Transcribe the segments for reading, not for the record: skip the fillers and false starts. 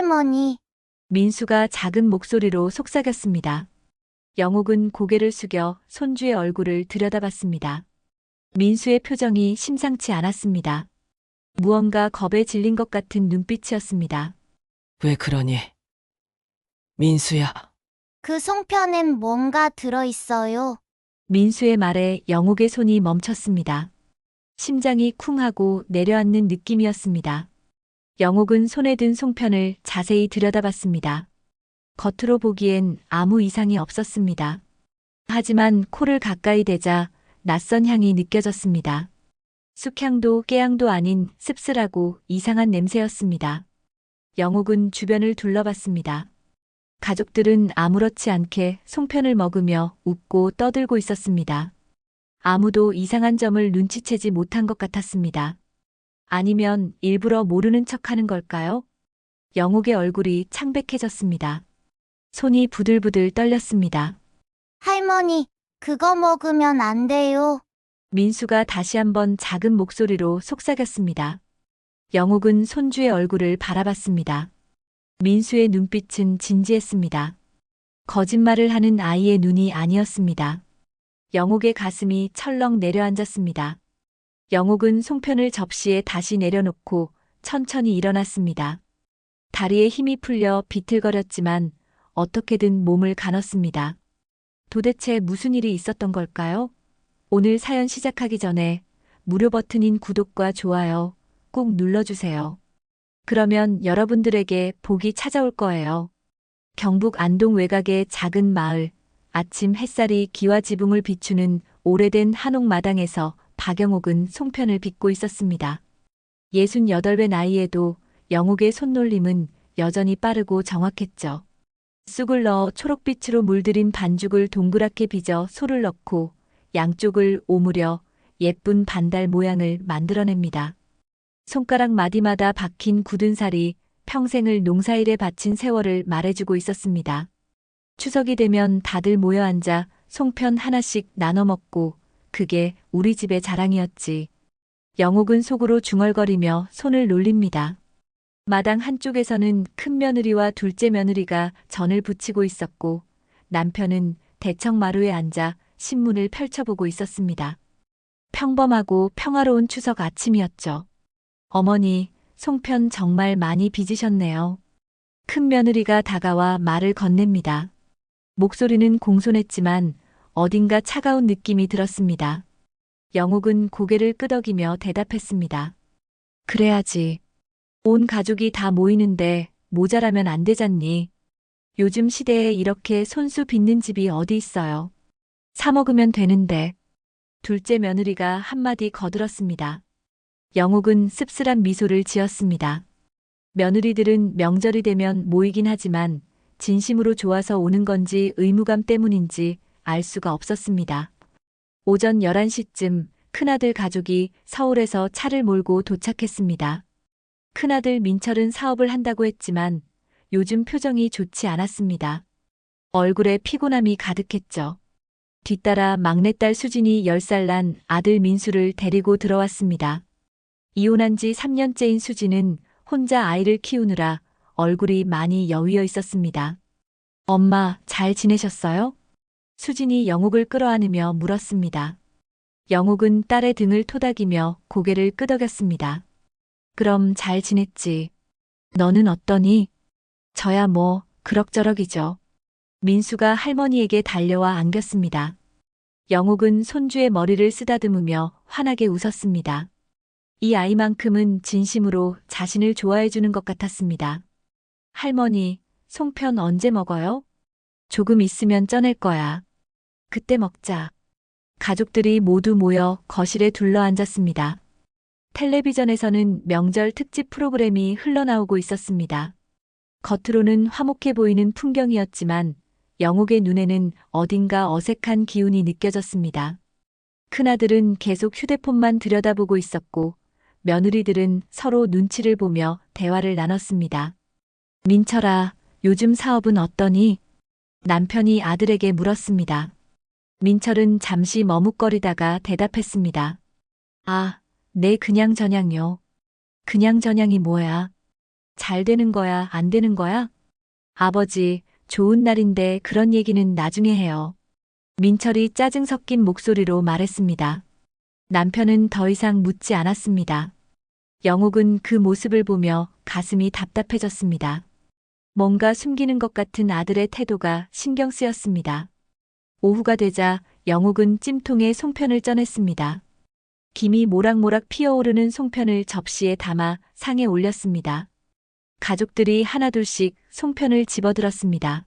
할머니, 민수가 작은 목소리로 속삭였습니다. 영옥은 고개를 숙여 손주의 얼굴을 들여다봤습니다. 민수의 표정이 심상치 않았습니다. 무언가 겁에 질린 것 같은 눈빛이었습니다. 왜 그러니? 민수야, 그 송편엔 뭔가 들어있어요. 민수의 말에 영옥의 손이 멈췄습니다. 심장이 쿵하고 내려앉는 느낌이었습니다. 영옥은 손에 든 송편을 자세히 들여다봤습니다. 겉으로 보기엔 아무 이상이 없었습니다. 하지만 코를 가까이 대자 낯선 향이 느껴졌습니다. 쑥향도 깨향도 아닌 씁쓸하고 이상한 냄새였습니다. 영옥은 주변을 둘러봤습니다. 가족들은 아무렇지 않게 송편을 먹으며 웃고 떠들고 있었습니다. 아무도 이상한 점을 눈치채지 못한 것 같았습니다. 아니면 일부러 모르는 척하는 걸까요? 영옥의 얼굴이 창백해졌습니다. 손이 부들부들 떨렸습니다. 할머니, 그거 먹으면 안 돼요. 민수가 다시 한번 작은 목소리로 속삭였습니다. 영옥은 손주의 얼굴을 바라봤습니다. 민수의 눈빛은 진지했습니다. 거짓말을 하는 아이의 눈이 아니었습니다. 영옥의 가슴이 철렁 내려앉았습니다. 영옥은 송편을 접시에 다시 내려놓고 천천히 일어났습니다. 다리에 힘이 풀려 비틀거렸지만 어떻게든 몸을 가눴습니다. 도대체 무슨 일이 있었던 걸까요? 오늘 사연 시작하기 전에 무료 버튼인 구독과 좋아요 꼭 눌러주세요. 그러면 여러분들에게 복이 찾아올 거예요. 경북 안동 외곽의 작은 마을, 아침 햇살이 기와 지붕을 비추는 오래된 한옥 마당에서 박영옥은 송편을 빚고 있었습니다. 68배 나이에도 영옥의 손놀림은 여전히 빠르고 정확했죠. 쑥을 넣어 초록빛으로 물들인 반죽을 동그랗게 빚어 소를 넣고 양쪽을 오므려 예쁜 반달 모양을 만들어냅니다. 손가락 마디마다 박힌 굳은 살이 평생을 농사일에 바친 세월을 말해주고 있었습니다. 추석이 되면 다들 모여 앉아 송편 하나씩 나눠 먹고 그게 우리 집의 자랑이었지. 영옥은 속으로 중얼거리며 손을 놀립니다. 마당 한쪽에서는 큰 며느리와 둘째 며느리가 전을 부치고 있었고 남편은 대청 마루에 앉아 신문을 펼쳐보고 있었습니다. 평범하고 평화로운 추석 아침이었죠. 어머니, 송편 정말 많이 빚으셨네요. 큰 며느리가 다가와 말을 건넵니다. 목소리는 공손했지만 어딘가 차가운 느낌이 들었습니다. 영옥은 고개를 끄덕이며 대답했습니다. 그래야지. 온 가족이 다 모이는데 모자라면 안 되잖니. 요즘 시대에 이렇게 손수 빚는 집이 어디 있어요. 사 먹으면 되는데. 둘째 며느리가 한마디 거들었습니다. 영옥은 씁쓸한 미소를 지었습니다. 며느리들은 명절이 되면 모이긴 하지만 진심으로 좋아서 오는 건지 의무감 때문인지 알 수가 없었습니다. 오전 11시쯤 큰아들 가족이 서울에서 차를 몰고 도착했습니다. 큰아들 민철은 사업을 한다고 했지만 요즘 표정이 좋지 않았습니다. 얼굴에 피곤함이 가득했죠. 뒤따라 막내딸 수진이 10살 난 아들 민수를 데리고 들어왔습니다. 이혼한 지 3년째인 수진은 혼자 아이를 키우느라 얼굴이 많이 여위어 있었습니다. 엄마, 잘 지내셨어요? 수진이 영옥을 끌어안으며 물었습니다. 영옥은 딸의 등을 토닥이며 고개를 끄덕였습니다. 그럼 잘 지냈지. 너는 어떠니? 저야 뭐 그럭저럭이죠. 민수가 할머니에게 달려와 안겼습니다. 영옥은 손주의 머리를 쓰다듬으며 환하게 웃었습니다. 이 아이만큼은 진심으로 자신을 좋아해 주는 것 같았습니다. 할머니, 송편 언제 먹어요? 조금 있으면 쪄낼 거야. 그때 먹자. 가족들이 모두 모여 거실에 둘러앉았습니다. 텔레비전에서는 명절 특집 프로그램이 흘러나오고 있었습니다. 겉으로는 화목해 보이는 풍경이었지만 영옥의 눈에는 어딘가 어색한 기운이 느껴졌습니다. 큰아들은 계속 휴대폰만 들여다보고 있었고 며느리들은 서로 눈치를 보며 대화를 나눴습니다. 민철아, 요즘 사업은 어떠니? 남편이 아들에게 물었습니다. 민철은 잠시 머뭇거리다가 대답했습니다. 아, 네 그냥저냥요. 그냥저냥이 뭐야? 잘 되는 거야, 안 되는 거야? 아버지, 좋은 날인데 그런 얘기는 나중에 해요. 민철이 짜증 섞인 목소리로 말했습니다. 남편은 더 이상 묻지 않았습니다. 영옥은 그 모습을 보며 가슴이 답답해졌습니다. 뭔가 숨기는 것 같은 아들의 태도가 신경 쓰였습니다. 오후가 되자 영옥은 찜통에 송편을 쪄냈습니다. 김이 모락모락 피어오르는 송편을 접시에 담아 상에 올렸습니다. 가족들이 하나둘씩 송편을 집어들었습니다.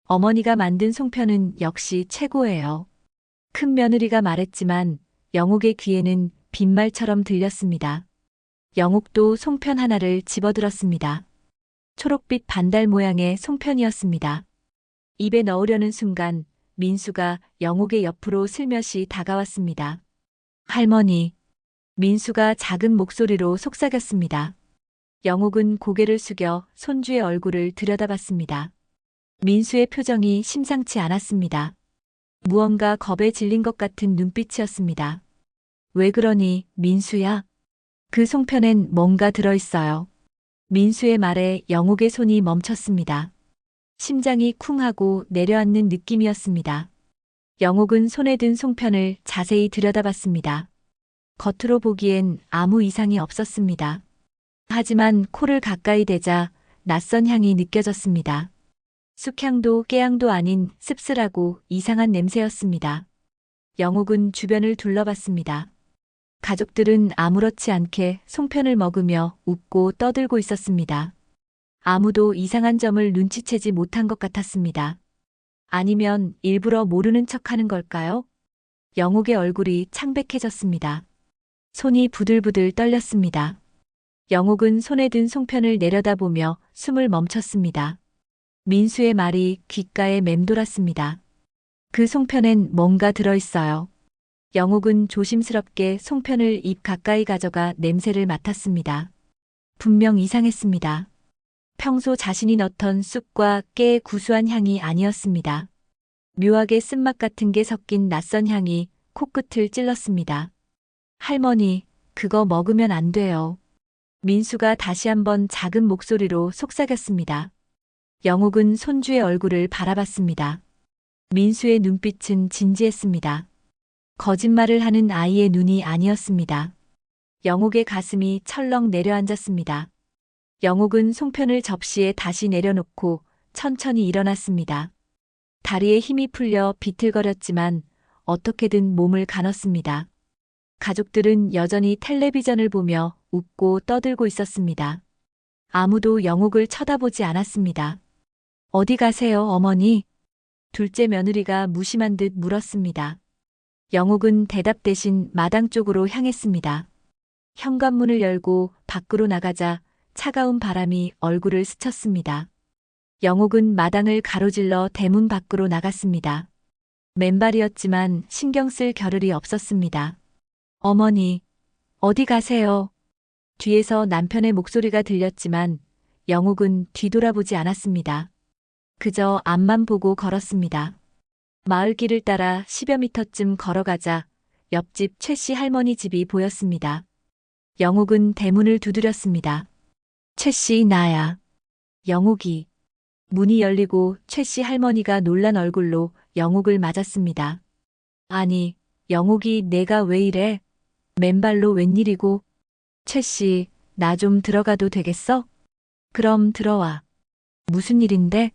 어머니가 만든 송편은 역시 최고예요. 큰 며느리가 말했지만 영옥의 귀에는 빈말처럼 들렸습니다. 영옥도 송편 하나를 집어들었습니다. 초록빛 반달 모양의 송편이었습니다. 입에 넣으려는 순간 민수가 영옥의 옆으로 슬며시 다가왔습니다. 할머니. 민수가 작은 목소리로 속삭였습니다. 영옥은 고개를 숙여 손주의 얼굴을 들여다봤습니다. 민수의 표정이 심상치 않았습니다. 무언가 겁에 질린 것 같은 눈빛이었습니다. 왜 그러니, 민수야? 그 송편엔 뭔가 들어있어요. 민수의 말에 영옥의 손이 멈췄습니다. 심장이 쿵 하고 내려앉는 느낌이었습니다. 영옥은 손에 든 송편을 자세히 들여다봤습니다. 겉으로 보기엔 아무 이상이 없었습니다. 하지만 코를 가까이 대자 낯선 향이 느껴졌습니다. 쑥향도 깨향도 아닌 씁쓸하고 이상한 냄새였습니다. 영옥은 주변을 둘러봤습니다. 가족들은 아무렇지 않게 송편을 먹으며 웃고 떠들고 있었습니다. 아무도 이상한 점을 눈치채지 못한 것 같았습니다. 아니면 일부러 모르는 척하는 걸까요? 영옥의 얼굴이 창백해졌습니다. 손이 부들부들 떨렸습니다. 영옥은 손에 든 송편을 내려다보며 숨을 멈췄습니다. 민수의 말이 귓가에 맴돌았습니다. 그 송편엔 뭔가 들어있어요. 영옥은 조심스럽게 송편을 입 가까이 가져가 냄새를 맡았습니다. 분명 이상했습니다. 평소 자신이 넣던 쑥과 깨의 구수한 향이 아니었습니다. 묘하게 쓴맛 같은 게 섞인 낯선 향이 코끝을 찔렀습니다. 할머니, 그거 먹으면 안 돼요. 민수가 다시 한번 작은 목소리로 속삭였습니다. 영옥은 손주의 얼굴을 바라봤습니다. 민수의 눈빛은 진지했습니다. 거짓말을 하는 아이의 눈이 아니었습니다. 영옥의 가슴이 철렁 내려앉았습니다. 영옥은 송편을 접시에 다시 내려놓고 천천히 일어났습니다. 다리에 힘이 풀려 비틀거렸지만 어떻게든 몸을 가눴습니다. 가족들은 여전히 텔레비전을 보며 웃고 떠들고 있었습니다. 아무도 영옥을 쳐다보지 않았습니다. 어디 가세요, 어머니? 둘째 며느리가 무심한 듯 물었습니다. 영옥은 대답 대신 마당 쪽으로 향했습니다. 현관문을 열고 밖으로 나가자 차가운 바람이 얼굴을 스쳤습니다. 영옥은 마당을 가로질러 대문 밖으로 나갔습니다. 맨발이었지만 신경 쓸 겨를이 없었습니다. 어머니, 어디 가세요? 뒤에서 남편의 목소리가 들렸지만 영옥은 뒤돌아보지 않았습니다. 그저 앞만 보고 걸었습니다. 마을길을 따라 10여 미터쯤 걸어가자 옆집 최씨 할머니 집이 보였습니다. 영옥은 대문을 두드렸습니다. 최씨, 나야. 영옥이. 문이 열리고 최씨 할머니가 놀란 얼굴로 영옥을 맞았습니다. 아니, 영옥이 내가 왜 이래? 맨발로 웬일이고? 최씨, 나 좀 들어가도 되겠어? 그럼 들어와. 무슨 일인데?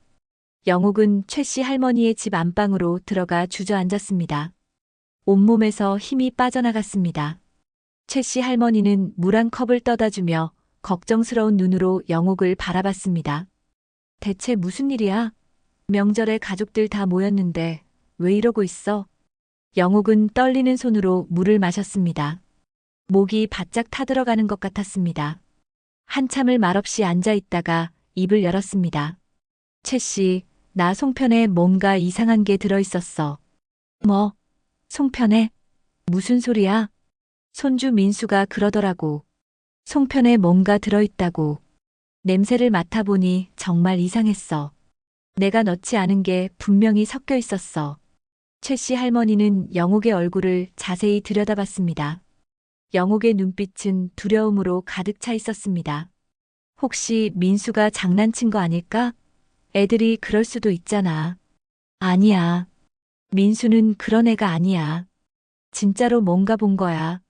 영옥은 최씨 할머니의 집 안방으로 들어가 주저앉았습니다. 온몸에서 힘이 빠져나갔습니다. 최씨 할머니는 물 한 컵을 떠다 주며 걱정스러운 눈으로 영옥을 바라봤습니다. 대체 무슨 일이야? 명절에 가족들 다 모였는데 왜 이러고 있어? 영옥은 떨리는 손으로 물을 마셨습니다. 목이 바짝 타들어가는 것 같았습니다. 한참을 말없이 앉아 있다가 입을 열었습니다. 최씨, 나 송편에 뭔가 이상한 게 들어있었어. 뭐? 송편에? 무슨 소리야? 손주 민수가 그러더라고. 송편에 뭔가 들어있다고. 냄새를 맡아보니 정말 이상했어. 내가 넣지 않은 게 분명히 섞여 있었어. 최씨 할머니는 영옥의 얼굴을 자세히 들여다봤습니다. 영옥의 눈빛은 두려움으로 가득 차 있었습니다. 혹시 민수가 장난친 거 아닐까? 애들이 그럴 수도 있잖아. 아니야. 민수는 그런 애가 아니야. 진짜로 뭔가 본 거야.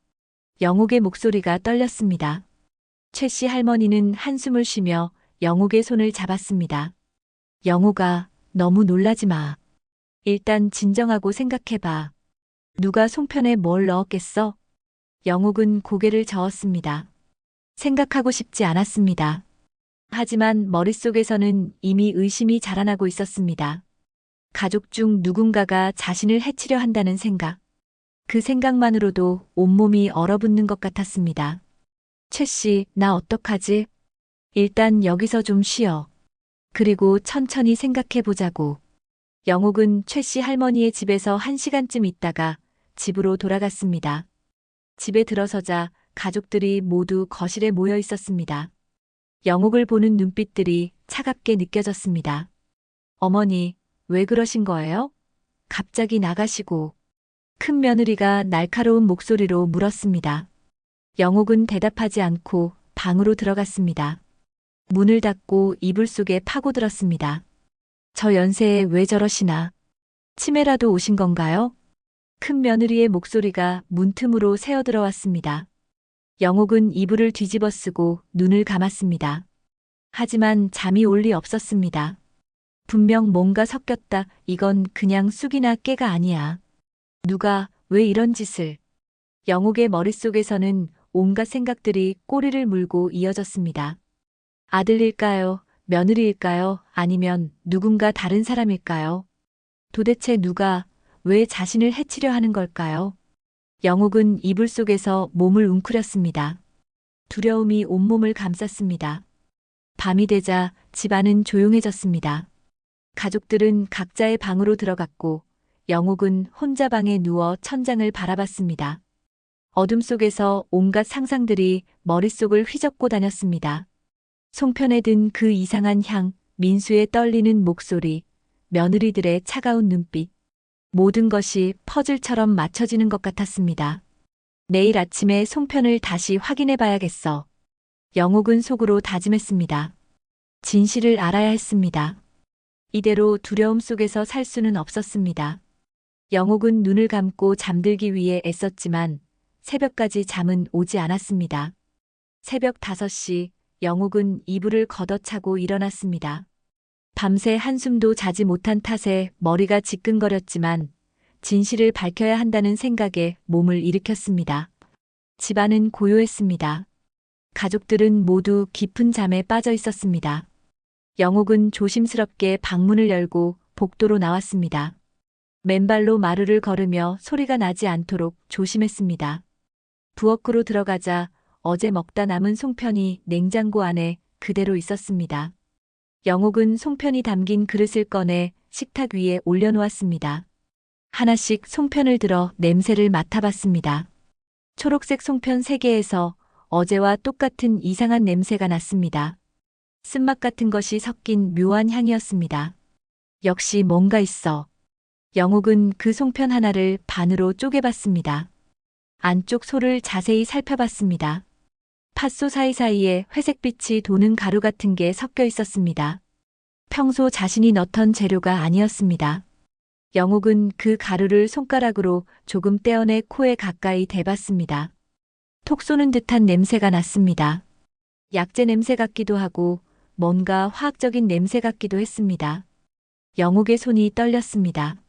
영옥의 목소리가 떨렸습니다. 최 씨 할머니는 한숨을 쉬며 영옥의 손을 잡았습니다. 영옥아, 너무 놀라지 마. 일단 진정하고 생각해봐. 누가 송편에 뭘 넣었겠어? 영옥은 고개를 저었습니다. 생각하고 싶지 않았습니다. 하지만 머릿속에서는 이미 의심이 자라나고 있었습니다. 가족 중 누군가가 자신을 해치려 한다는 생각. 그 생각만으로도 온몸이 얼어붙는 것 같았습니다. 최 씨, 나 어떡하지? 일단 여기서 좀 쉬어. 그리고 천천히 생각해 보자고. 영옥은 최 씨 할머니의 집에서 1시간쯤 있다가 집으로 돌아갔습니다. 집에 들어서자 가족들이 모두 거실에 모여 있었습니다. 영옥을 보는 눈빛들이 차갑게 느껴졌습니다. 어머니, 왜 그러신 거예요? 갑자기 나가시고. 큰 며느리가 날카로운 목소리로 물었습니다. 영옥은 대답하지 않고 방으로 들어갔습니다. 문을 닫고 이불 속에 파고들었습니다. 저 연세에 왜 저러시나? 치매라도 오신 건가요? 큰 며느리의 목소리가 문틈으로 새어들어왔습니다. 영옥은 이불을 뒤집어 쓰고 눈을 감았습니다. 하지만 잠이 올 리 없었습니다. 분명 뭔가 섞였다. 이건 그냥 쑥이나 깨가 아니야. 누가 왜 이런 짓을? 영옥의 머릿속에서는 온갖 생각들이 꼬리를 물고 이어졌습니다. 아들일까요? 며느리일까요? 아니면 누군가 다른 사람일까요? 도대체 누가 왜 자신을 해치려 하는 걸까요? 영옥은 이불 속에서 몸을 웅크렸습니다. 두려움이 온몸을 감쌌습니다. 밤이 되자 집안은 조용해졌습니다. 가족들은 각자의 방으로 들어갔고 영옥은 혼자 방에 누워 천장을 바라봤습니다. 어둠 속에서 온갖 상상들이 머릿속을 휘젓고 다녔습니다. 송편에 든 그 이상한 향, 민수의 떨리는 목소리, 며느리들의 차가운 눈빛. 모든 것이 퍼즐처럼 맞춰지는 것 같았습니다. 내일 아침에 송편을 다시 확인해 봐야겠어. 영옥은 속으로 다짐했습니다. 진실을 알아야 했습니다. 이대로 두려움 속에서 살 수는 없었습니다. 영옥은 눈을 감고 잠들기 위해 애썼지만 새벽까지 잠은 오지 않았습니다. 새벽 5시 영옥은 이불을 걷어차고 일어났습니다. 밤새 한숨도 자지 못한 탓에 머리가 지끈거렸지만 진실을 밝혀야 한다는 생각에 몸을 일으켰습니다. 집안은 고요했습니다. 가족들은 모두 깊은 잠에 빠져 있었습니다. 영옥은 조심스럽게 방문을 열고 복도로 나왔습니다. 맨발로 마루를 걸으며 소리가 나지 않도록 조심했습니다. 부엌으로 들어가자 어제 먹다 남은 송편이 냉장고 안에 그대로 있었습니다. 영옥은 송편이 담긴 그릇을 꺼내 식탁 위에 올려놓았습니다. 하나씩 송편을 들어 냄새를 맡아봤습니다. 초록색 송편 3개에서 어제와 똑같은 이상한 냄새가 났습니다. 쓴맛 같은 것이 섞인 묘한 향이었습니다. 역시 뭔가 있어. 영옥은 그 송편 하나를 반으로 쪼개봤습니다. 안쪽 솔을 자세히 살펴봤습니다. 팥소 사이사이에 회색빛이 도는 가루 같은 게 섞여 있었습니다. 평소 자신이 넣던 재료가 아니었습니다. 영옥은 그 가루를 손가락으로 조금 떼어내 코에 가까이 대봤습니다. 톡 쏘는 듯한 냄새가 났습니다. 약재 냄새 같기도 하고 뭔가 화학적인 냄새 같기도 했습니다. 영옥의 손이 떨렸습니다.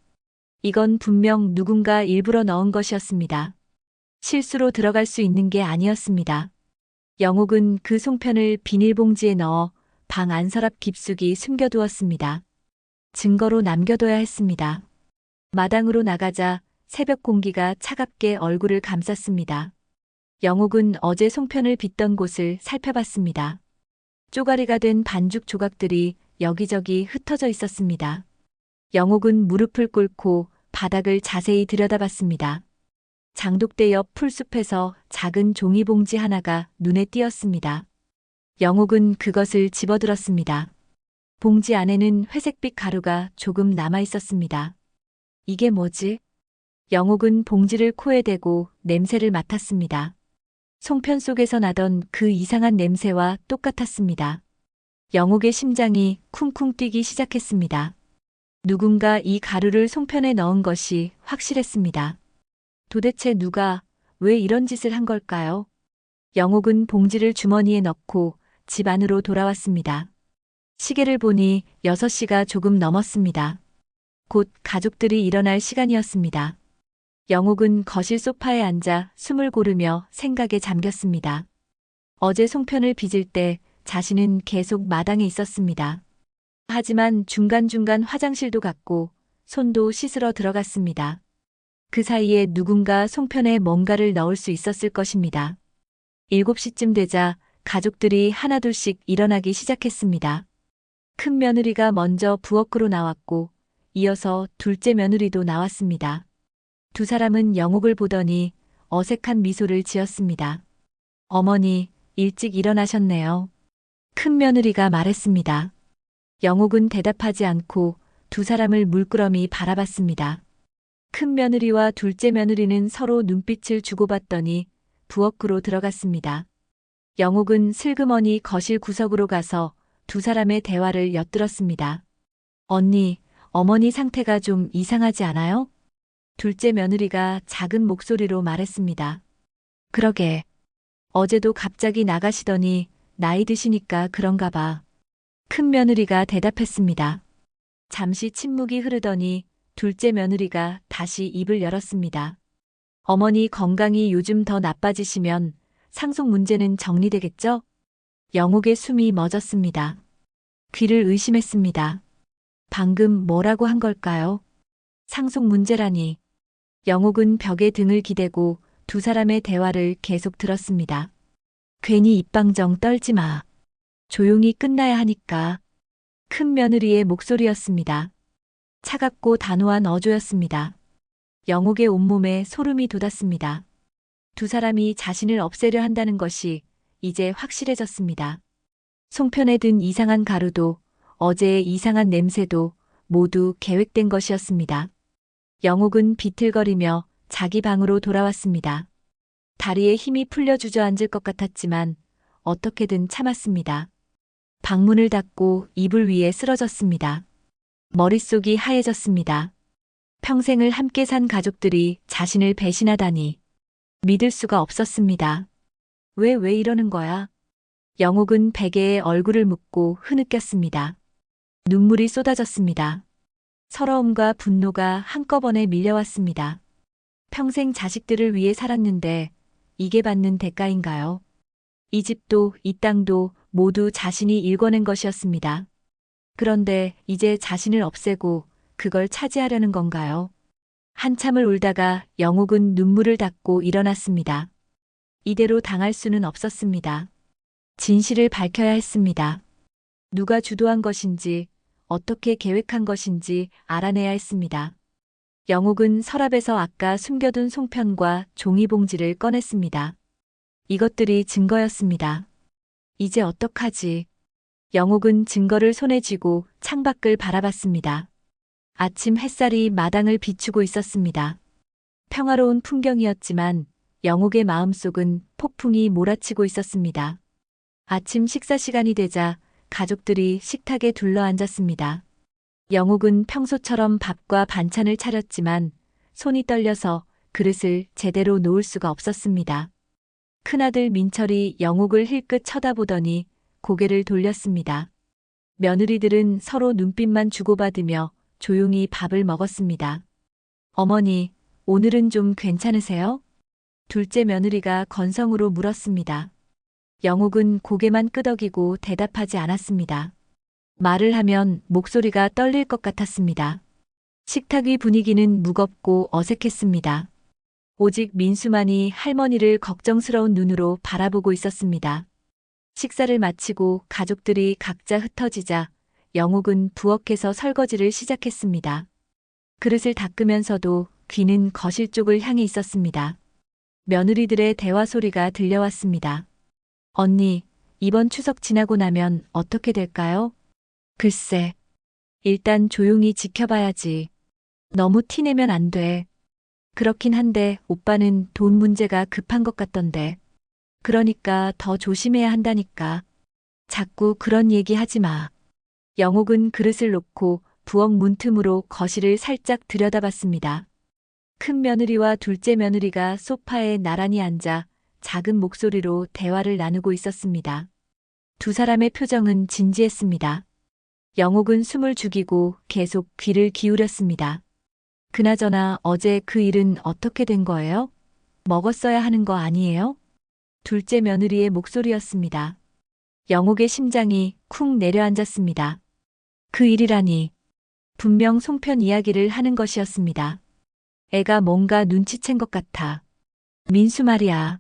이건 분명 누군가 일부러 넣은 것이었습니다. 실수로 들어갈 수 있는 게 아니었습니다. 영옥은 그 송편을 비닐봉지에 넣어 방 안서랍 깊숙이 숨겨두었습니다. 증거로 남겨둬야 했습니다. 마당으로 나가자 새벽 공기가 차갑게 얼굴을 감쌌습니다. 영옥은 어제 송편을 빚던 곳을 살펴봤습니다. 쪼가리가 된 반죽 조각들이 여기저기 흩어져 있었습니다. 영옥은 무릎을 꿇고 바닥을 자세히 들여다봤습니다. 장독대 옆 풀숲에서 작은 종이봉지 하나가 눈에 띄었습니다. 영옥은 그것을 집어들었습니다. 봉지 안에는 회색빛 가루가 조금 남아 있었습니다. 이게 뭐지? 영옥은 봉지를 코에 대고 냄새를 맡았습니다. 송편 속에서 나던 그 이상한 냄새와 똑같았습니다. 영옥의 심장이 쿵쿵 뛰기 시작했습니다. 누군가 이 가루를 송편에 넣은 것이 확실했습니다. 도대체 누가, 왜 이런 짓을 한 걸까요? 영옥은 봉지를 주머니에 넣고 집 안으로 돌아왔습니다. 시계를 보니 6시가 조금 넘었습니다. 곧 가족들이 일어날 시간이었습니다. 영옥은 거실 소파에 앉아 숨을 고르며 생각에 잠겼습니다. 어제 송편을 빚을 때 자신은 계속 마당에 있었습니다. 하지만 중간중간 화장실도 갔고 손도 씻으러 들어갔습니다. 그 사이에 누군가 송편에 뭔가를 넣을 수 있었을 것입니다. 7시쯤 되자 가족들이 하나둘씩 일어나기 시작했습니다. 큰 며느리가 먼저 부엌으로 나왔고 이어서 둘째 며느리도 나왔습니다. 두 사람은 영옥을 보더니 어색한 미소를 지었습니다. 어머니, 일찍 일어나셨네요. 큰 며느리가 말했습니다. 영옥은 대답하지 않고 두 사람을 물끄러미 바라봤습니다. 큰 며느리와 둘째 며느리는 서로 눈빛을 주고받더니 부엌으로 들어갔습니다. 영옥은 슬그머니 거실 구석으로 가서 두 사람의 대화를 엿들었습니다. 언니, 어머니 상태가 좀 이상하지 않아요? 둘째 며느리가 작은 목소리로 말했습니다. 그러게. 어제도 갑자기 나가시더니 나이 드시니까 그런가 봐. 큰 며느리가 대답했습니다. 잠시 침묵이 흐르더니 둘째 며느리가 다시 입을 열었습니다. 어머니 건강이 요즘 더 나빠지시면 상속 문제는 정리되겠죠? 영옥의 숨이 멎었습니다. 귀를 의심했습니다. 방금 뭐라고 한 걸까요? 상속 문제라니. 영옥은 벽에 등을 기대고 두 사람의 대화를 계속 들었습니다. 괜히 입방정 떨지 마. 조용히 끝나야 하니까. 큰 며느리의 목소리였습니다. 차갑고 단호한 어조였습니다. 영옥의 온몸에 소름이 돋았습니다. 두 사람이 자신을 없애려 한다는 것이 이제 확실해졌습니다. 송편에 든 이상한 가루도 어제의 이상한 냄새도 모두 계획된 것이었습니다. 영옥은 비틀거리며 자기 방으로 돌아왔습니다. 다리에 힘이 풀려 주저앉을 것 같았지만 어떻게든 참았습니다. 방문을 닫고 이불 위에 쓰러졌습니다. 머릿속이 하얘졌습니다. 평생을 함께 산 가족들이 자신을 배신하다니. 믿을 수가 없었습니다. 왜 이러는 거야? 영옥은 베개에 얼굴을 묻고 흐느꼈습니다. 눈물이 쏟아졌습니다. 서러움과 분노가 한꺼번에 밀려왔습니다. 평생 자식들을 위해 살았는데 이게 받는 대가인가요? 이 집도 이 땅도 모두 자신이 일궈낸 것이었습니다. 그런데 이제 자신을 없애고 그걸 차지하려는 건가요? 한참을 울다가 영옥은 눈물을 닦고 일어났습니다. 이대로 당할 수는 없었습니다. 진실을 밝혀야 했습니다. 누가 주도한 것인지, 어떻게 계획한 것인지 알아내야 했습니다. 영옥은 서랍에서 아까 숨겨둔 송편과 종이봉지를 꺼냈습니다. 이것들이 증거였습니다. 이제 어떡하지? 영옥은 증거를 손에 쥐고 창밖을 바라봤습니다. 아침 햇살이 마당을 비추고 있었습니다. 평화로운 풍경이었지만 영옥의 마음속은 폭풍이 몰아치고 있었습니다. 아침 식사 시간이 되자 가족들이 식탁에 둘러앉았습니다. 영옥은 평소처럼 밥과 반찬을 차렸지만 손이 떨려서 그릇을 제대로 놓을 수가 없었습니다. 큰아들 민철이 영옥을 힐끗 쳐다보더니 고개를 돌렸습니다. 며느리들은 서로 눈빛만 주고받으며 조용히 밥을 먹었습니다. 어머니, 오늘은 좀 괜찮으세요? 둘째 며느리가 건성으로 물었습니다. 영옥은 고개만 끄덕이고 대답하지 않았습니다. 말을 하면 목소리가 떨릴 것 같았습니다. 식탁 위 분위기는 무겁고 어색했습니다. 오직 민수만이 할머니를 걱정스러운 눈으로 바라보고 있었습니다. 식사를 마치고 가족들이 각자 흩어지자 영옥은 부엌에서 설거지를 시작했습니다. 그릇을 닦으면서도 귀는 거실 쪽을 향해 있었습니다. 며느리들의 대화 소리가 들려왔습니다. 언니, 이번 추석 지나고 나면 어떻게 될까요? 글쎄, 일단 조용히 지켜봐야지. 너무 티내면 안 돼. 그렇긴 한데 오빠는 돈 문제가 급한 것 같던데. 그러니까 더 조심해야 한다니까. 자꾸 그런 얘기 하지 마. 영옥은 그릇을 놓고 부엌 문틈으로 거실을 살짝 들여다봤습니다. 큰 며느리와 둘째 며느리가 소파에 나란히 앉아 작은 목소리로 대화를 나누고 있었습니다. 두 사람의 표정은 진지했습니다. 영옥은 숨을 죽이고 계속 귀를 기울였습니다. 그나저나 어제 그 일은 어떻게 된 거예요? 먹었어야 하는 거 아니에요? 둘째 며느리의 목소리였습니다. 영옥의 심장이 쿵 내려앉았습니다. 그 일이라니. 분명 송편 이야기를 하는 것이었습니다. 애가 뭔가 눈치챈 것 같아. 민수 말이야.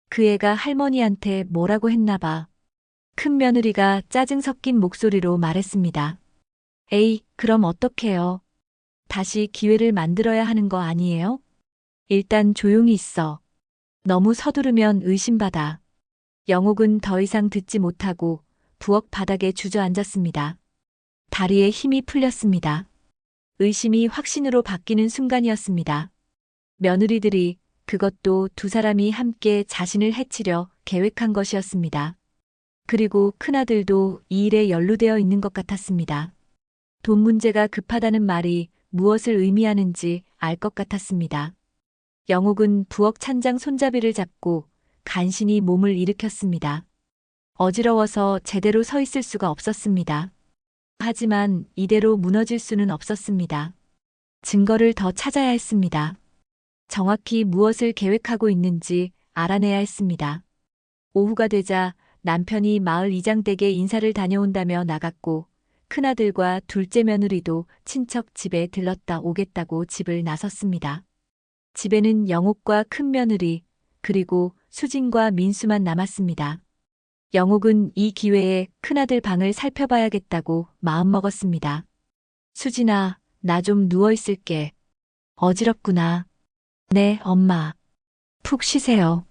그 애가 할머니한테 뭐라고 했나 봐. 큰 며느리가 짜증 섞인 목소리로 말했습니다. 에이, 그럼 어떡해요? 다시 기회를 만들어야 하는 거 아니에요? 일단 조용히 있어. 너무 서두르면 의심받아. 영옥은 더 이상 듣지 못하고 부엌 바닥에 주저앉았습니다. 다리에 힘이 풀렸습니다. 의심이 확신으로 바뀌는 순간이었습니다. 며느리들이, 그것도 두 사람이 함께 자신을 해치려 계획한 것이었습니다. 그리고 큰아들도 이 일에 연루되어 있는 것 같았습니다. 돈 문제가 급하다는 말이 무엇을 의미하는지 알 것 같았습니다. 영옥은 부엌 찬장 손잡이를 잡고 간신히 몸을 일으켰습니다. 어지러워서 제대로 서 있을 수가 없었습니다. 하지만 이대로 무너질 수는 없었습니다. 증거를 더 찾아야 했습니다. 정확히 무엇을 계획하고 있는지 알아내야 했습니다. 오후가 되자 남편이 마을 이장 댁에 인사를 다녀온다며 나갔고 큰아들과 둘째 며느리도 친척 집에 들렀다 오겠다고 집을 나섰습니다. 집에는 영옥과 큰 며느리, 그리고 수진과 민수만 남았습니다. 영옥은 이 기회에 큰아들 방을 살펴봐야겠다고 마음먹었습니다. 수진아, 나 좀 누워있을게. 어지럽구나. 네, 엄마. 푹 쉬세요.